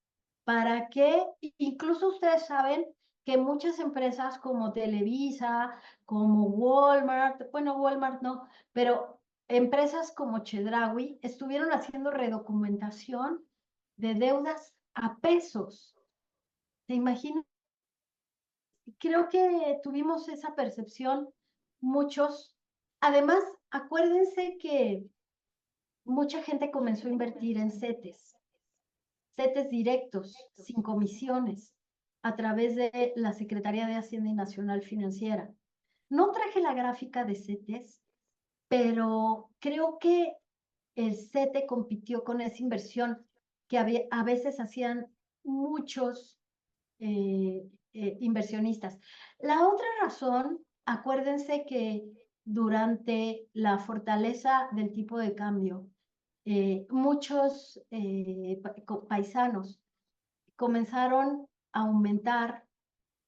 ¿Para qué? Incluso ustedes saben que muchas empresas como Televisa, como Walmart, bueno, Walmart no, pero empresas como Chedraui estuvieron haciendo redocumentación de deudas a pesos. ¿Se imaginan? Creo que tuvimos esa percepción muchos. Además, acuérdense que mucha gente comenzó a invertir en CETES directos, sin comisiones, a través de la Secretaría de Hacienda y Nacional Financiera. No traje la gráfica de CETES, pero creo que el CETE compitió con esa inversión que a veces hacían muchos inversionistas. La otra razón, acuérdense que durante la fortaleza del tipo de cambio, muchos paisanos comenzaron a aumentar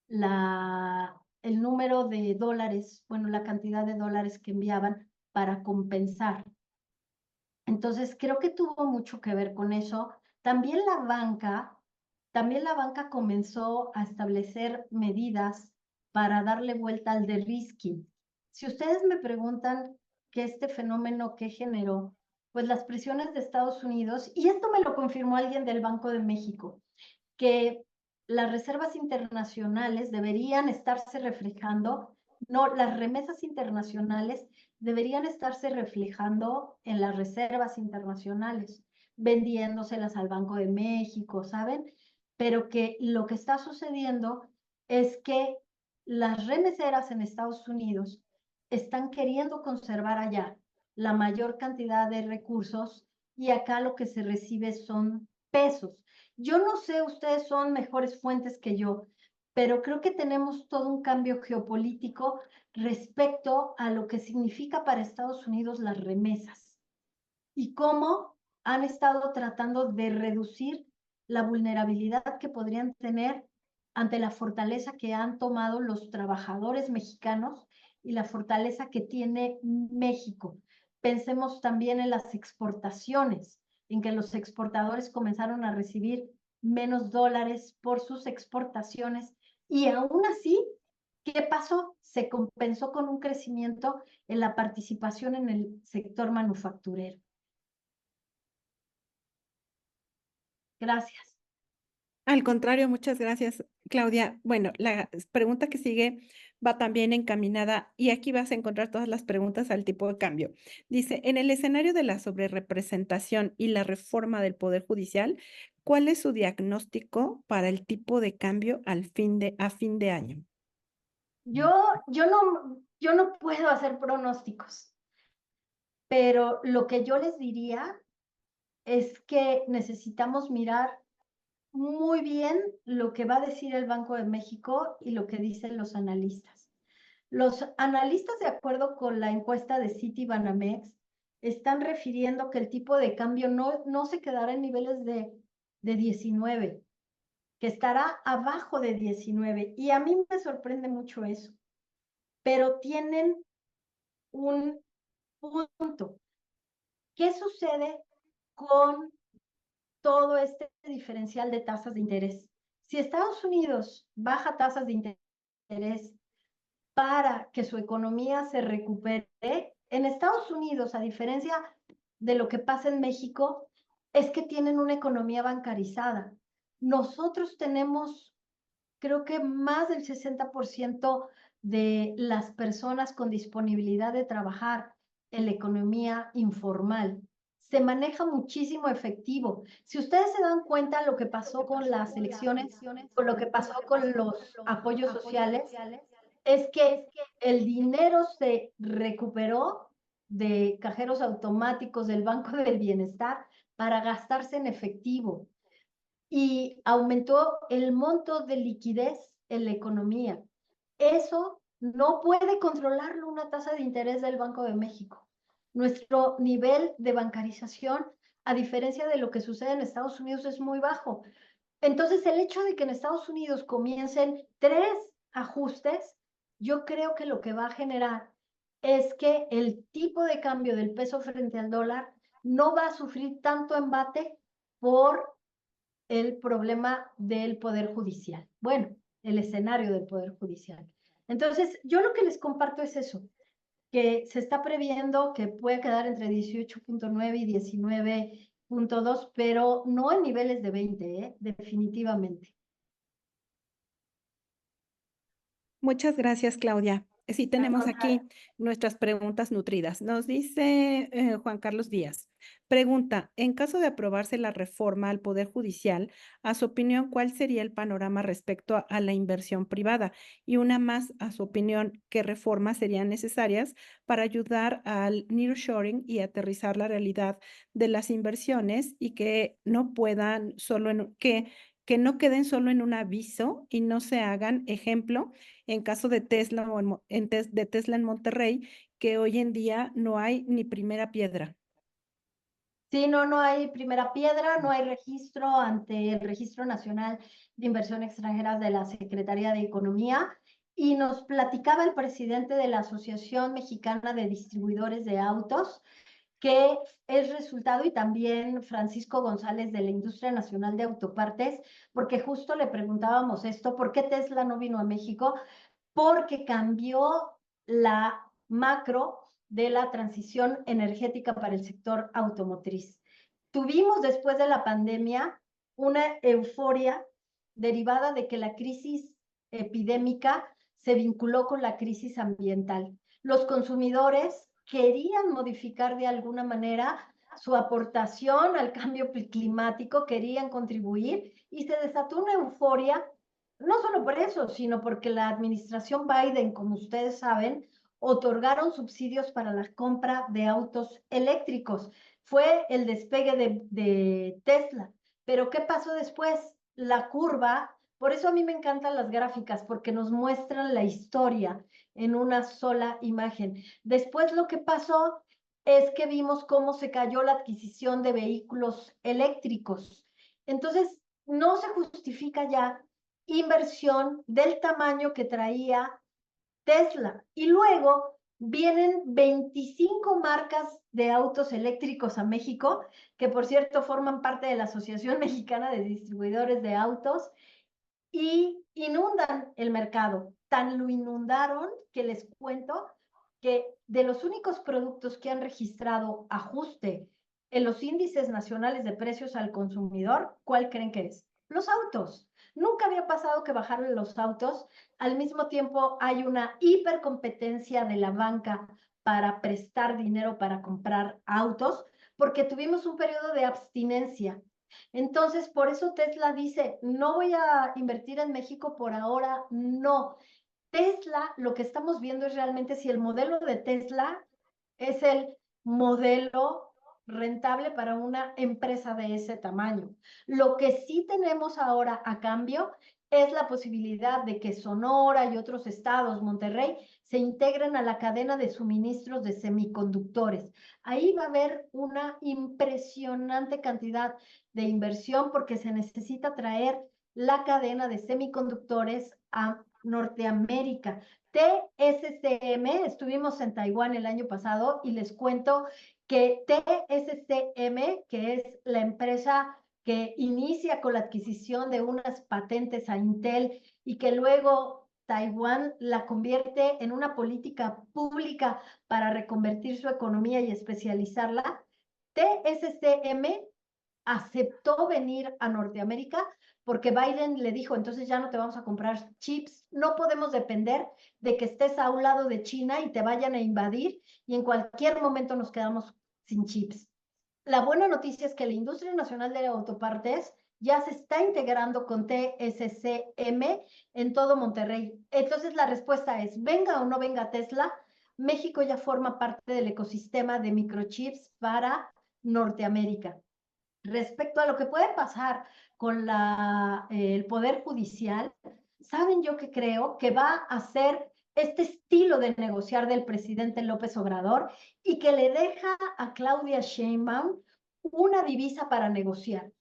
el número de dólares, bueno, la cantidad de dólares que enviaban para compensar. Entonces, creo que tuvo mucho que ver con eso. También la banca comenzó a establecer medidas para darle vuelta al de-risking. Si ustedes me preguntan qué este fenómeno que generó, pues las presiones de Estados Unidos, y esto me lo confirmó alguien del Banco de México, que las reservas internacionales deberían estarse reflejando, no, las remesas internacionales deberían estarse reflejando en las reservas internacionales, vendiéndoselas al Banco de México, ¿saben? Pero que lo que está sucediendo es que las remeseras en Estados Unidos están queriendo conservar allá la mayor cantidad de recursos y acá lo que se recibe son pesos. Yo no sé, ustedes son mejores fuentes que yo, pero creo que tenemos todo un cambio geopolítico respecto a lo que significa para Estados Unidos las remesas y cómo han estado tratando de reducir la vulnerabilidad que podrían tener ante la fortaleza que han tomado los trabajadores mexicanos y la fortaleza que tiene México. Pensemos también en las exportaciones, en que los exportadores comenzaron a recibir menos dólares por sus exportaciones y aún así, ¿qué pasó? Se compensó con un crecimiento en la participación en el sector manufacturero. Gracias. Al contrario, muchas gracias, Claudia. Bueno, la pregunta que sigue va también encaminada y aquí vas a encontrar todas las preguntas al tipo de cambio. Dice, en el escenario de la sobrerepresentación y la reforma del Poder Judicial, ¿cuál es su diagnóstico para el tipo de cambio a fin de año? Yo, yo no puedo hacer pronósticos, pero lo que yo les diría es que necesitamos mirar muy bien lo que va a decir el Banco de México y lo que dicen los analistas. Los analistas, de acuerdo con la encuesta de Citibanamex, están refiriendo que el tipo de cambio no se quedará en niveles de 19, que estará abajo de 19. Y a mí me sorprende mucho eso. Pero tienen un punto. ¿Qué sucede con todo este diferencial de tasas de interés? Si Estados Unidos baja tasas de interés para que su economía se recupere, en Estados Unidos, a diferencia de lo que pasa en México, es que tienen una economía bancarizada. Nosotros tenemos, creo que más del 60% de las personas con disponibilidad de trabajar en la economía informal. Se maneja muchísimo efectivo. Si ustedes se dan cuenta lo que pasó con las elecciones, con lo que pasó con los apoyos sociales, es que el dinero se recuperó de cajeros automáticos del Banco del Bienestar para gastarse en efectivo y aumentó el monto de liquidez en la economía. Eso no puede controlarlo una tasa de interés del Banco de México. Nuestro nivel de bancarización, a diferencia de lo que sucede en Estados Unidos, es muy bajo. Entonces, el hecho de que en Estados Unidos comiencen 3 ajustes, yo creo que lo que va a generar es que el tipo de cambio del peso frente al dólar no va a sufrir tanto embate por el problema del Poder Judicial. Bueno, el escenario del Poder Judicial. Entonces, yo lo que les comparto es eso, que se está previendo que puede quedar entre 18.9 y 19.2, pero no en niveles de 20, definitivamente. Muchas gracias, Claudia. Sí, tenemos aquí nuestras preguntas nutridas. Nos dice Juan Carlos Díaz. Pregunta, en caso de aprobarse la reforma al Poder Judicial, a su opinión, ¿cuál sería el panorama respecto a la inversión privada? Y una más, a su opinión, ¿qué reformas serían necesarias para ayudar al nearshoring y aterrizar la realidad de las inversiones y que no puedan solo que no queden solo en un aviso y no se hagan ejemplo en caso de Tesla o de Tesla en Monterrey, que hoy en día no hay ni primera piedra? Sí, no hay primera piedra, no hay registro ante el Registro Nacional de Inversión Extranjeras de la Secretaría de Economía. Y nos platicaba el presidente de la Asociación Mexicana de Distribuidores de Autos, que es resultado, y también Francisco González de la Industria Nacional de Autopartes, porque justo le preguntábamos esto, ¿por qué Tesla no vino a México? Porque cambió la macro de la transición energética para el sector automotriz. Tuvimos después de la pandemia una euforia derivada de que la crisis epidémica se vinculó con la crisis ambiental. Los consumidores querían modificar de alguna manera su aportación al cambio climático, querían contribuir y se desató una euforia No solo por eso, sino porque la administración Biden, como ustedes saben, otorgaron subsidios para la compra de autos eléctricos. Fue el despegue de Tesla. Pero ¿qué pasó después? La curva, por eso a mí me encantan las gráficas, porque nos muestran la historia en una sola imagen. Después lo que pasó es que vimos cómo se cayó la adquisición de vehículos eléctricos. Entonces, no se justifica ya inversión del tamaño que traía Tesla. Y luego vienen 25 marcas de autos eléctricos a México, que por cierto forman parte de la Asociación Mexicana de Distribuidores de Autos, y inundan el mercado. Tan lo inundaron que les cuento que de los únicos productos que han registrado ajuste en los índices nacionales de precios al consumidor, ¿cuál creen que es? Los autos. Nunca había pasado que bajaron los autos. Al mismo tiempo hay una hipercompetencia de la banca para prestar dinero para comprar autos, porque tuvimos un periodo de abstinencia. Entonces, por eso Tesla dice, no voy a invertir en México por ahora, no. Tesla, lo que estamos viendo es realmente si el modelo de Tesla es el modelo rentable para una empresa de ese tamaño. Lo que sí tenemos ahora a cambio es la posibilidad de que Sonora y otros estados, Monterrey, se integren a la cadena de suministros de semiconductores. Ahí va a haber una impresionante cantidad de inversión porque se necesita traer la cadena de semiconductores a Norteamérica. TSCM, estuvimos en Taiwán el año pasado y les cuento que TSCM, que es la empresa que inicia con la adquisición de unas patentes a Intel y que luego Taiwán la convierte en una política pública para reconvertir su economía y especializarla, TSCM aceptó venir a Norteamérica porque Biden le dijo, entonces ya no te vamos a comprar chips, no podemos depender de que estés a un lado de China y te vayan a invadir y en cualquier momento nos quedamos sin chips. La buena noticia es que la industria nacional de autopartes ya se está integrando con TSCM en todo Monterrey. Entonces la respuesta es, venga o no venga Tesla, México ya forma parte del ecosistema de microchips para Norteamérica. Respecto a lo que puede pasar con el Poder Judicial, ¿saben yo que creo? Que va a ser este estilo de negociar del presidente López Obrador y que le deja a Claudia Sheinbaum una divisa para negociar.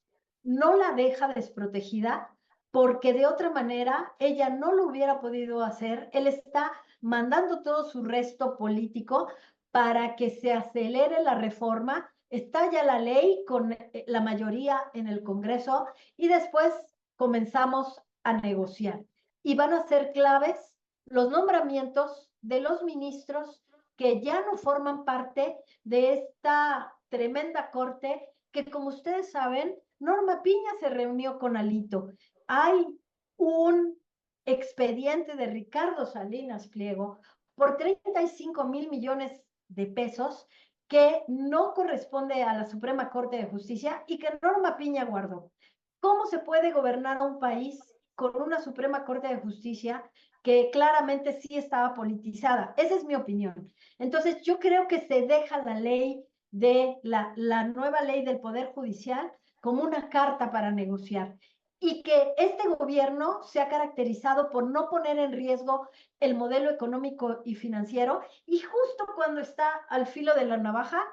No la deja desprotegida porque de otra manera ella no lo hubiera podido hacer. Él está mandando todo su resto político para que se acelere la reforma. Está ya la ley con la mayoría en el Congreso y después comenzamos a negociar. Y van a ser claves los nombramientos de los ministros que ya no forman parte de esta tremenda corte que, como ustedes saben, Norma Piña se reunió con Alito. Hay un expediente de Ricardo Salinas Pliego por 35,000 millones de pesos que no corresponde a la Suprema Corte de Justicia y que Norma Piña guardó. ¿Cómo se puede gobernar un país con una Suprema Corte de Justicia que claramente sí estaba politizada? Esa es mi opinión. Entonces, yo creo que se deja la ley de la nueva ley del Poder Judicial como una carta para negociar y que este gobierno se ha caracterizado por no poner en riesgo el modelo económico y financiero y justo cuando está al filo de la navaja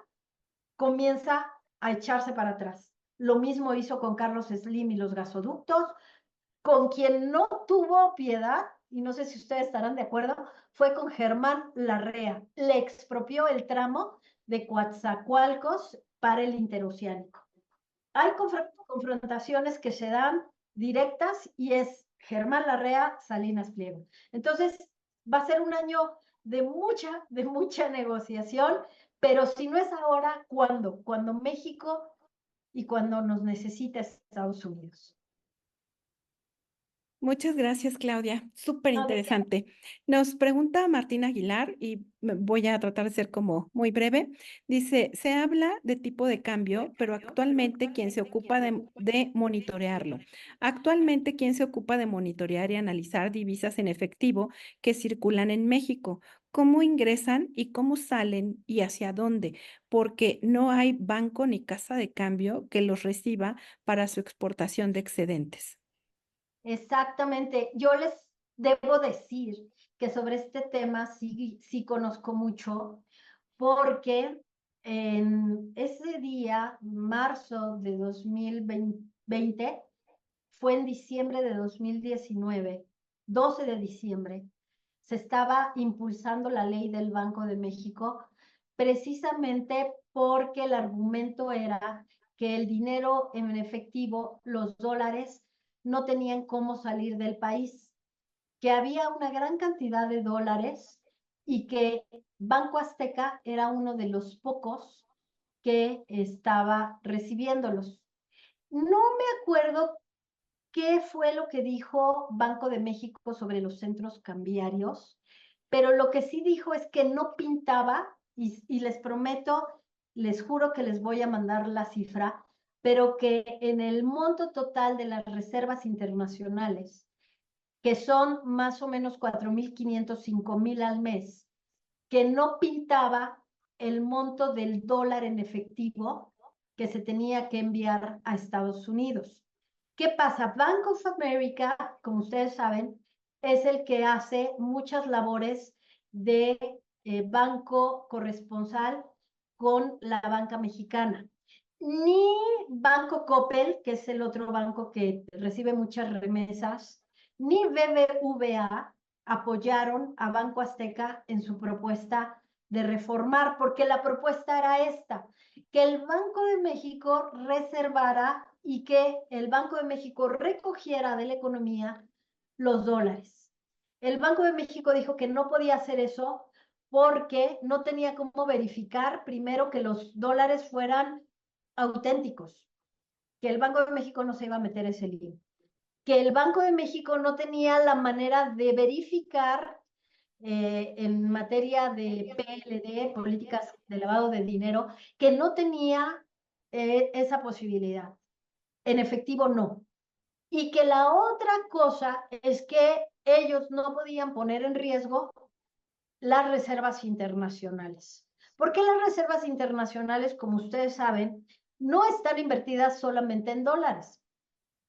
comienza a echarse para atrás. Lo mismo hizo con Carlos Slim y los gasoductos, con quien no tuvo piedad, y no sé si ustedes estarán de acuerdo, fue con Germán Larrea. Le expropió el tramo de Coatzacoalcos para el interoceánico. Hay confrontaciones que se dan directas y es Germán Larrea, Salinas Pliego. Entonces, va a ser un año de mucha negociación, pero si no es ahora, ¿cuándo? Cuando México y cuando nos necesita Estados Unidos. Muchas gracias, Claudia. Súper No, ¿de qué? interesante. Nos pregunta Martín Aguilar y voy a tratar de ser como muy breve. Dice, se habla de tipo de cambio, pero actualmente ¿quién se ocupa de monitorearlo? Actualmente ¿quién se ocupa de monitorear y analizar divisas en efectivo que circulan en México? ¿Cómo ingresan y cómo salen y hacia dónde? Porque no hay banco ni casa de cambio que los reciba para su exportación de excedentes. Exactamente. Yo les debo decir que sobre este tema sí conozco mucho, porque en ese día, marzo de 2020, fue en diciembre de 2019, 12 de diciembre, se estaba impulsando la ley del Banco de México, precisamente porque el argumento era que el dinero en efectivo, los dólares, no tenían cómo salir del país, que había una gran cantidad de dólares y que Banco Azteca era uno de los pocos que estaba recibiéndolos. No me acuerdo qué fue lo que dijo Banco de México sobre los centros cambiarios, pero lo que sí dijo es que no pintaba, y les prometo, les juro que les voy a mandar la cifra, pero que en el monto total de las reservas internacionales, que son más o menos 4.500, 5.000 al mes, que no pintaba el monto del dólar en efectivo que se tenía que enviar a Estados Unidos. ¿Qué pasa? Bank of America, como ustedes saben, es el que hace muchas labores de banco corresponsal con la banca mexicana. Ni Banco Coppel, que es el otro banco que recibe muchas remesas, ni BBVA apoyaron a Banco Azteca en su propuesta de reformar, porque la propuesta era esta, que el Banco de México reservara y que el Banco de México recogiera de la economía los dólares. El Banco de México dijo que no podía hacer eso porque no tenía cómo verificar primero que los dólares fueran auténticos, que el Banco de México no se iba a meter ese lío, que el Banco de México no tenía la manera de verificar en materia de PLD, políticas de lavado de dinero, que no tenía esa posibilidad. En efectivo, no. Y que la otra cosa es que ellos no podían poner en riesgo las reservas internacionales. Porque las reservas internacionales, como ustedes saben, no están invertidas solamente en dólares,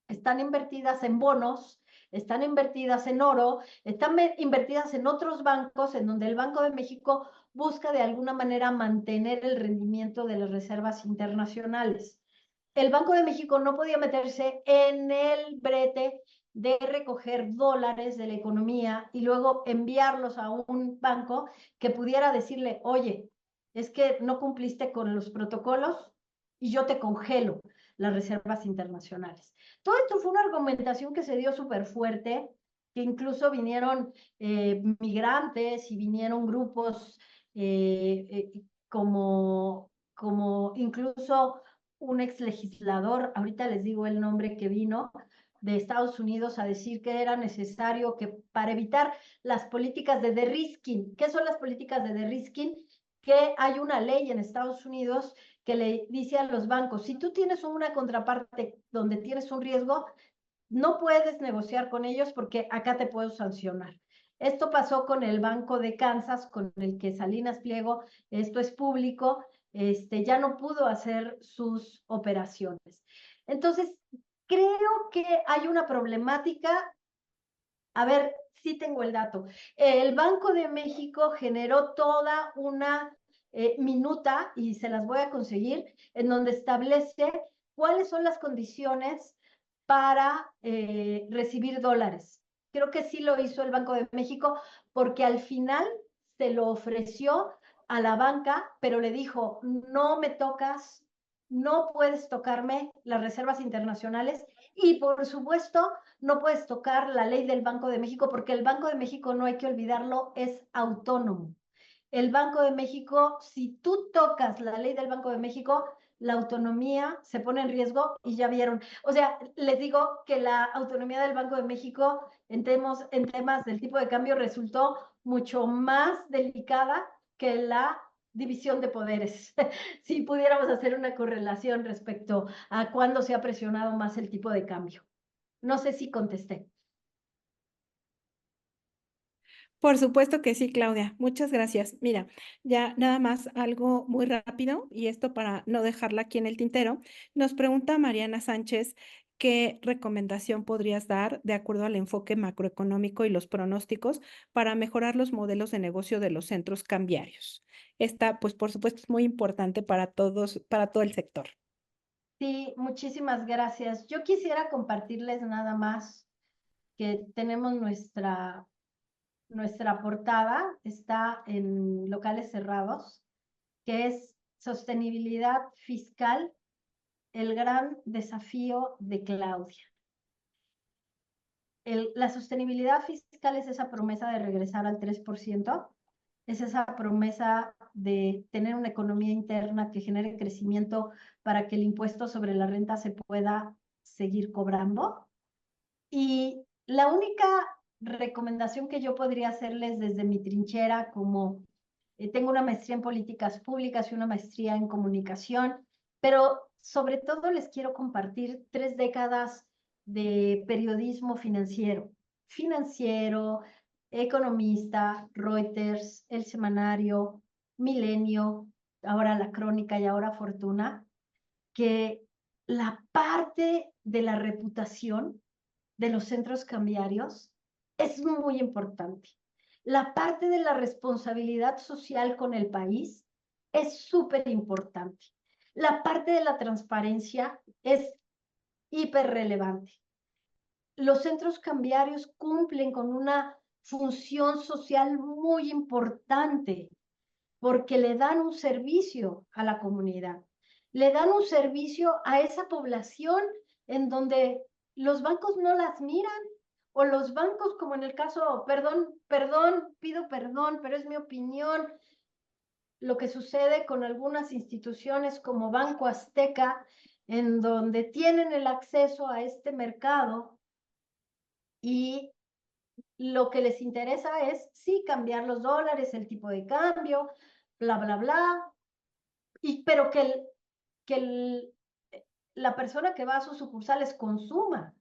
están invertidas en bonos, están invertidas en oro, están invertidas en otros bancos en donde el Banco de México busca de alguna manera mantener el rendimiento de las reservas internacionales. El Banco de México no podía meterse en el brete de recoger dólares de la economía y luego enviarlos a un banco que pudiera decirle, oye, es que no cumpliste con los protocolos y yo te congelo las reservas internacionales. Todo esto fue una argumentación que se dio súper fuerte, que incluso vinieron migrantes y vinieron grupos como incluso un ex legislador, ahorita les digo el nombre que vino, de Estados Unidos a decir que era necesario que para evitar las políticas de de-risking. ¿Qué son las políticas de de-risking? Que hay una ley en Estados Unidos que le dice a los bancos, si tú tienes una contraparte donde tienes un riesgo, no puedes negociar con ellos porque acá te puedo sancionar. Esto pasó con el Banco de Kansas, con el que Salinas Pliego, esto es público, ya no pudo hacer sus operaciones. Entonces, creo que hay una problemática. A ver, sí tengo el dato. El Banco de México generó toda una minuta, y se las voy a conseguir, en donde establece cuáles son las condiciones para recibir dólares. Creo que sí lo hizo el Banco de México porque al final se lo ofreció a la banca, pero le dijo, no me tocas, no puedes tocarme las reservas internacionales y por supuesto no puedes tocar la ley del Banco de México porque el Banco de México, no hay que olvidarlo, es autónomo. El Banco de México, si tú tocas la ley del Banco de México, la autonomía se pone en riesgo y ya vieron. O sea, les digo que la autonomía del Banco de México en temas del tipo de cambio resultó mucho más delicada que la división de poderes. Si pudiéramos hacer una correlación respecto a cuándo se ha presionado más el tipo de cambio. No sé si contesté. Por supuesto que sí, Claudia. Muchas gracias. Mira, ya nada más algo muy rápido y esto para no dejarla aquí en el tintero. Nos pregunta Mariana Sánchez, ¿qué recomendación podrías dar de acuerdo al enfoque macroeconómico y los pronósticos para mejorar los modelos de negocio de los centros cambiarios? Esta, pues por supuesto, es muy importante para todos, para todo el sector. Sí, muchísimas gracias. Yo quisiera compartirles nada más que tenemos nuestra portada, está en locales cerrados, que es sostenibilidad fiscal, el gran desafío de Claudia. La sostenibilidad fiscal es esa promesa de regresar al 3%, es esa promesa de tener una economía interna que genere crecimiento para que el impuesto sobre la renta se pueda seguir cobrando. Y la única recomendación que yo podría hacerles desde mi trinchera, como tengo una maestría en políticas públicas y una maestría en comunicación, pero sobre todo les quiero compartir 3 décadas de periodismo financiero. Financiero, economista, Reuters, El Semanario, Milenio, ahora La Crónica y ahora Fortuna, que la parte de la reputación de los centros cambiarios es muy importante. La parte de la responsabilidad social con el país es súper importante. La parte de la transparencia es hiper relevante. Los centros cambiarios cumplen con una función social muy importante porque le dan un servicio a la comunidad, le dan un servicio a esa población en donde los bancos no las miran, o los bancos, como en el caso, pido perdón, pero es mi opinión, lo que sucede con algunas instituciones como Banco Azteca, en donde tienen el acceso a este mercado y lo que les interesa es, sí, cambiar los dólares, el tipo de cambio, bla, bla, bla, pero que la persona que va a sus sucursales consuma.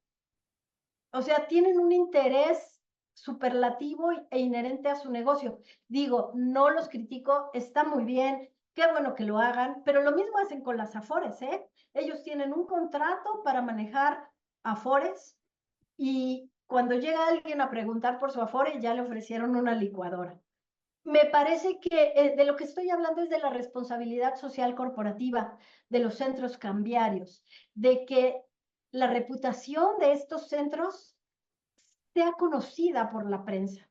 O sea, tienen un interés superlativo e inherente a su negocio. Digo, no los critico, está muy bien, qué bueno que lo hagan, pero lo mismo hacen con las Afores, ¿eh? Ellos tienen un contrato para manejar Afores y cuando llega alguien a preguntar por su Afore, ya le ofrecieron una licuadora. Me parece que de lo que estoy hablando es de la responsabilidad social corporativa de los centros cambiarios, de que la reputación de estos centros sea conocida por la prensa,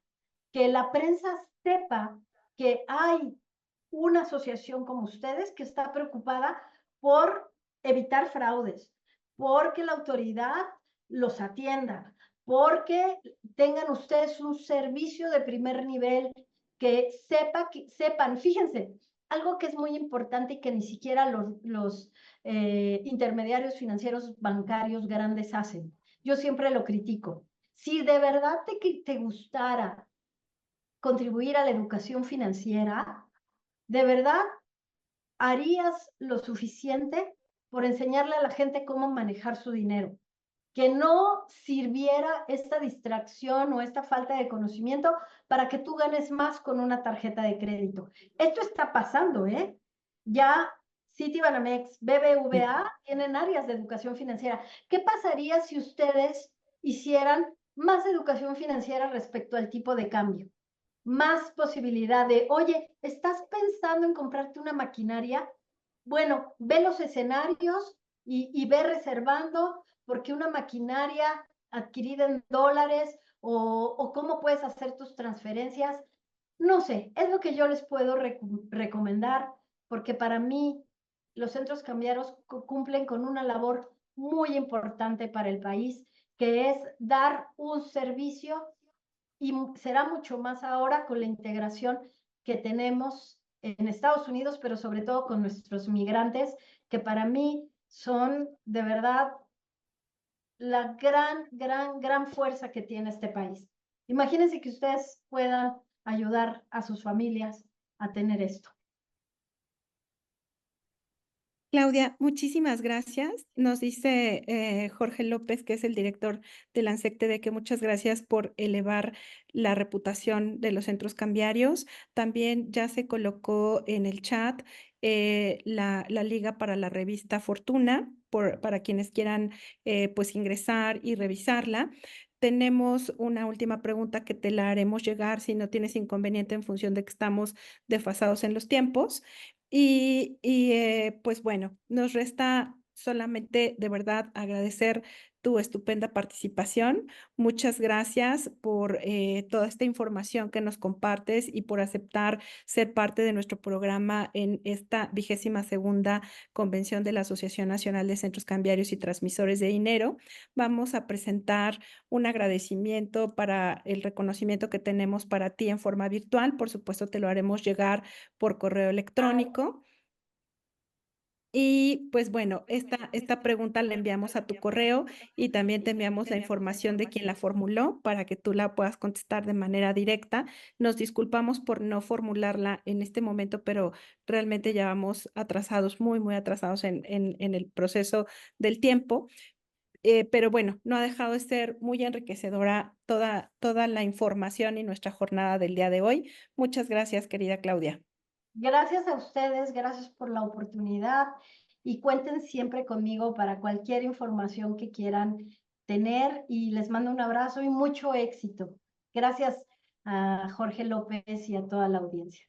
que la prensa sepa que hay una asociación como ustedes que está preocupada por evitar fraudes, porque la autoridad los atienda, porque tengan ustedes un servicio de primer nivel que sepan, fíjense, algo que es muy importante y que ni siquiera los intermediarios financieros bancarios grandes hacen. Yo siempre lo critico. Si de verdad te gustara contribuir a la educación financiera, ¿de verdad harías lo suficiente por enseñarle a la gente cómo manejar su dinero? Que no sirviera esta distracción o esta falta de conocimiento para que tú ganes más con una tarjeta de crédito. Esto está pasando, ¿eh? Ya Citibanamex, BBVA tienen áreas de educación financiera. ¿Qué pasaría si ustedes hicieran más educación financiera respecto al tipo de cambio? Más posibilidad de, oye, ¿estás pensando en comprarte una maquinaria? Bueno, ve los escenarios y ve reservando, porque una maquinaria adquirida en dólares o cómo puedes hacer tus transferencias. No sé, es lo que yo les puedo recomendar, porque para mí los centros cambiarios cumplen con una labor muy importante para el país, que es dar un servicio y será mucho más ahora con la integración que tenemos en Estados Unidos, pero sobre todo con nuestros migrantes que para mí son de verdad la gran fuerza que tiene este país. Imagínense que ustedes puedan ayudar a sus familias a tener esto. Claudia, muchísimas gracias. Nos dice Jorge López, que es el director de la ANSECTED, que muchas gracias por elevar la reputación de los centros cambiarios. También ya se colocó en el chat la liga para la revista Fortuna, para quienes quieran pues ingresar y revisarla. Tenemos una última pregunta que te la haremos llegar si no tienes inconveniente en función de que estamos desfasados en los tiempos. Pues bueno, nos resta solamente de verdad agradecer tu estupenda participación. Muchas gracias por toda esta información que nos compartes y por aceptar ser parte de nuestro programa en esta 22ª Convención de la Asociación Nacional de Centros Cambiarios y Transmisores de Dinero. Vamos a presentar un agradecimiento para el reconocimiento que tenemos para ti en forma virtual. Por supuesto, te lo haremos llegar por correo electrónico. Y pues bueno, esta pregunta la enviamos a tu correo y también te enviamos la información de quien la formuló para que tú la puedas contestar de manera directa. Nos disculpamos por no formularla en este momento, pero realmente ya vamos atrasados, muy atrasados en el proceso del tiempo. Pero bueno, no ha dejado de ser muy enriquecedora toda la información y nuestra jornada del día de hoy. Muchas gracias, querida Claudia. Gracias a ustedes, gracias por la oportunidad y cuenten siempre conmigo para cualquier información que quieran tener y les mando un abrazo y mucho éxito. Gracias a Jorge López y a toda la audiencia.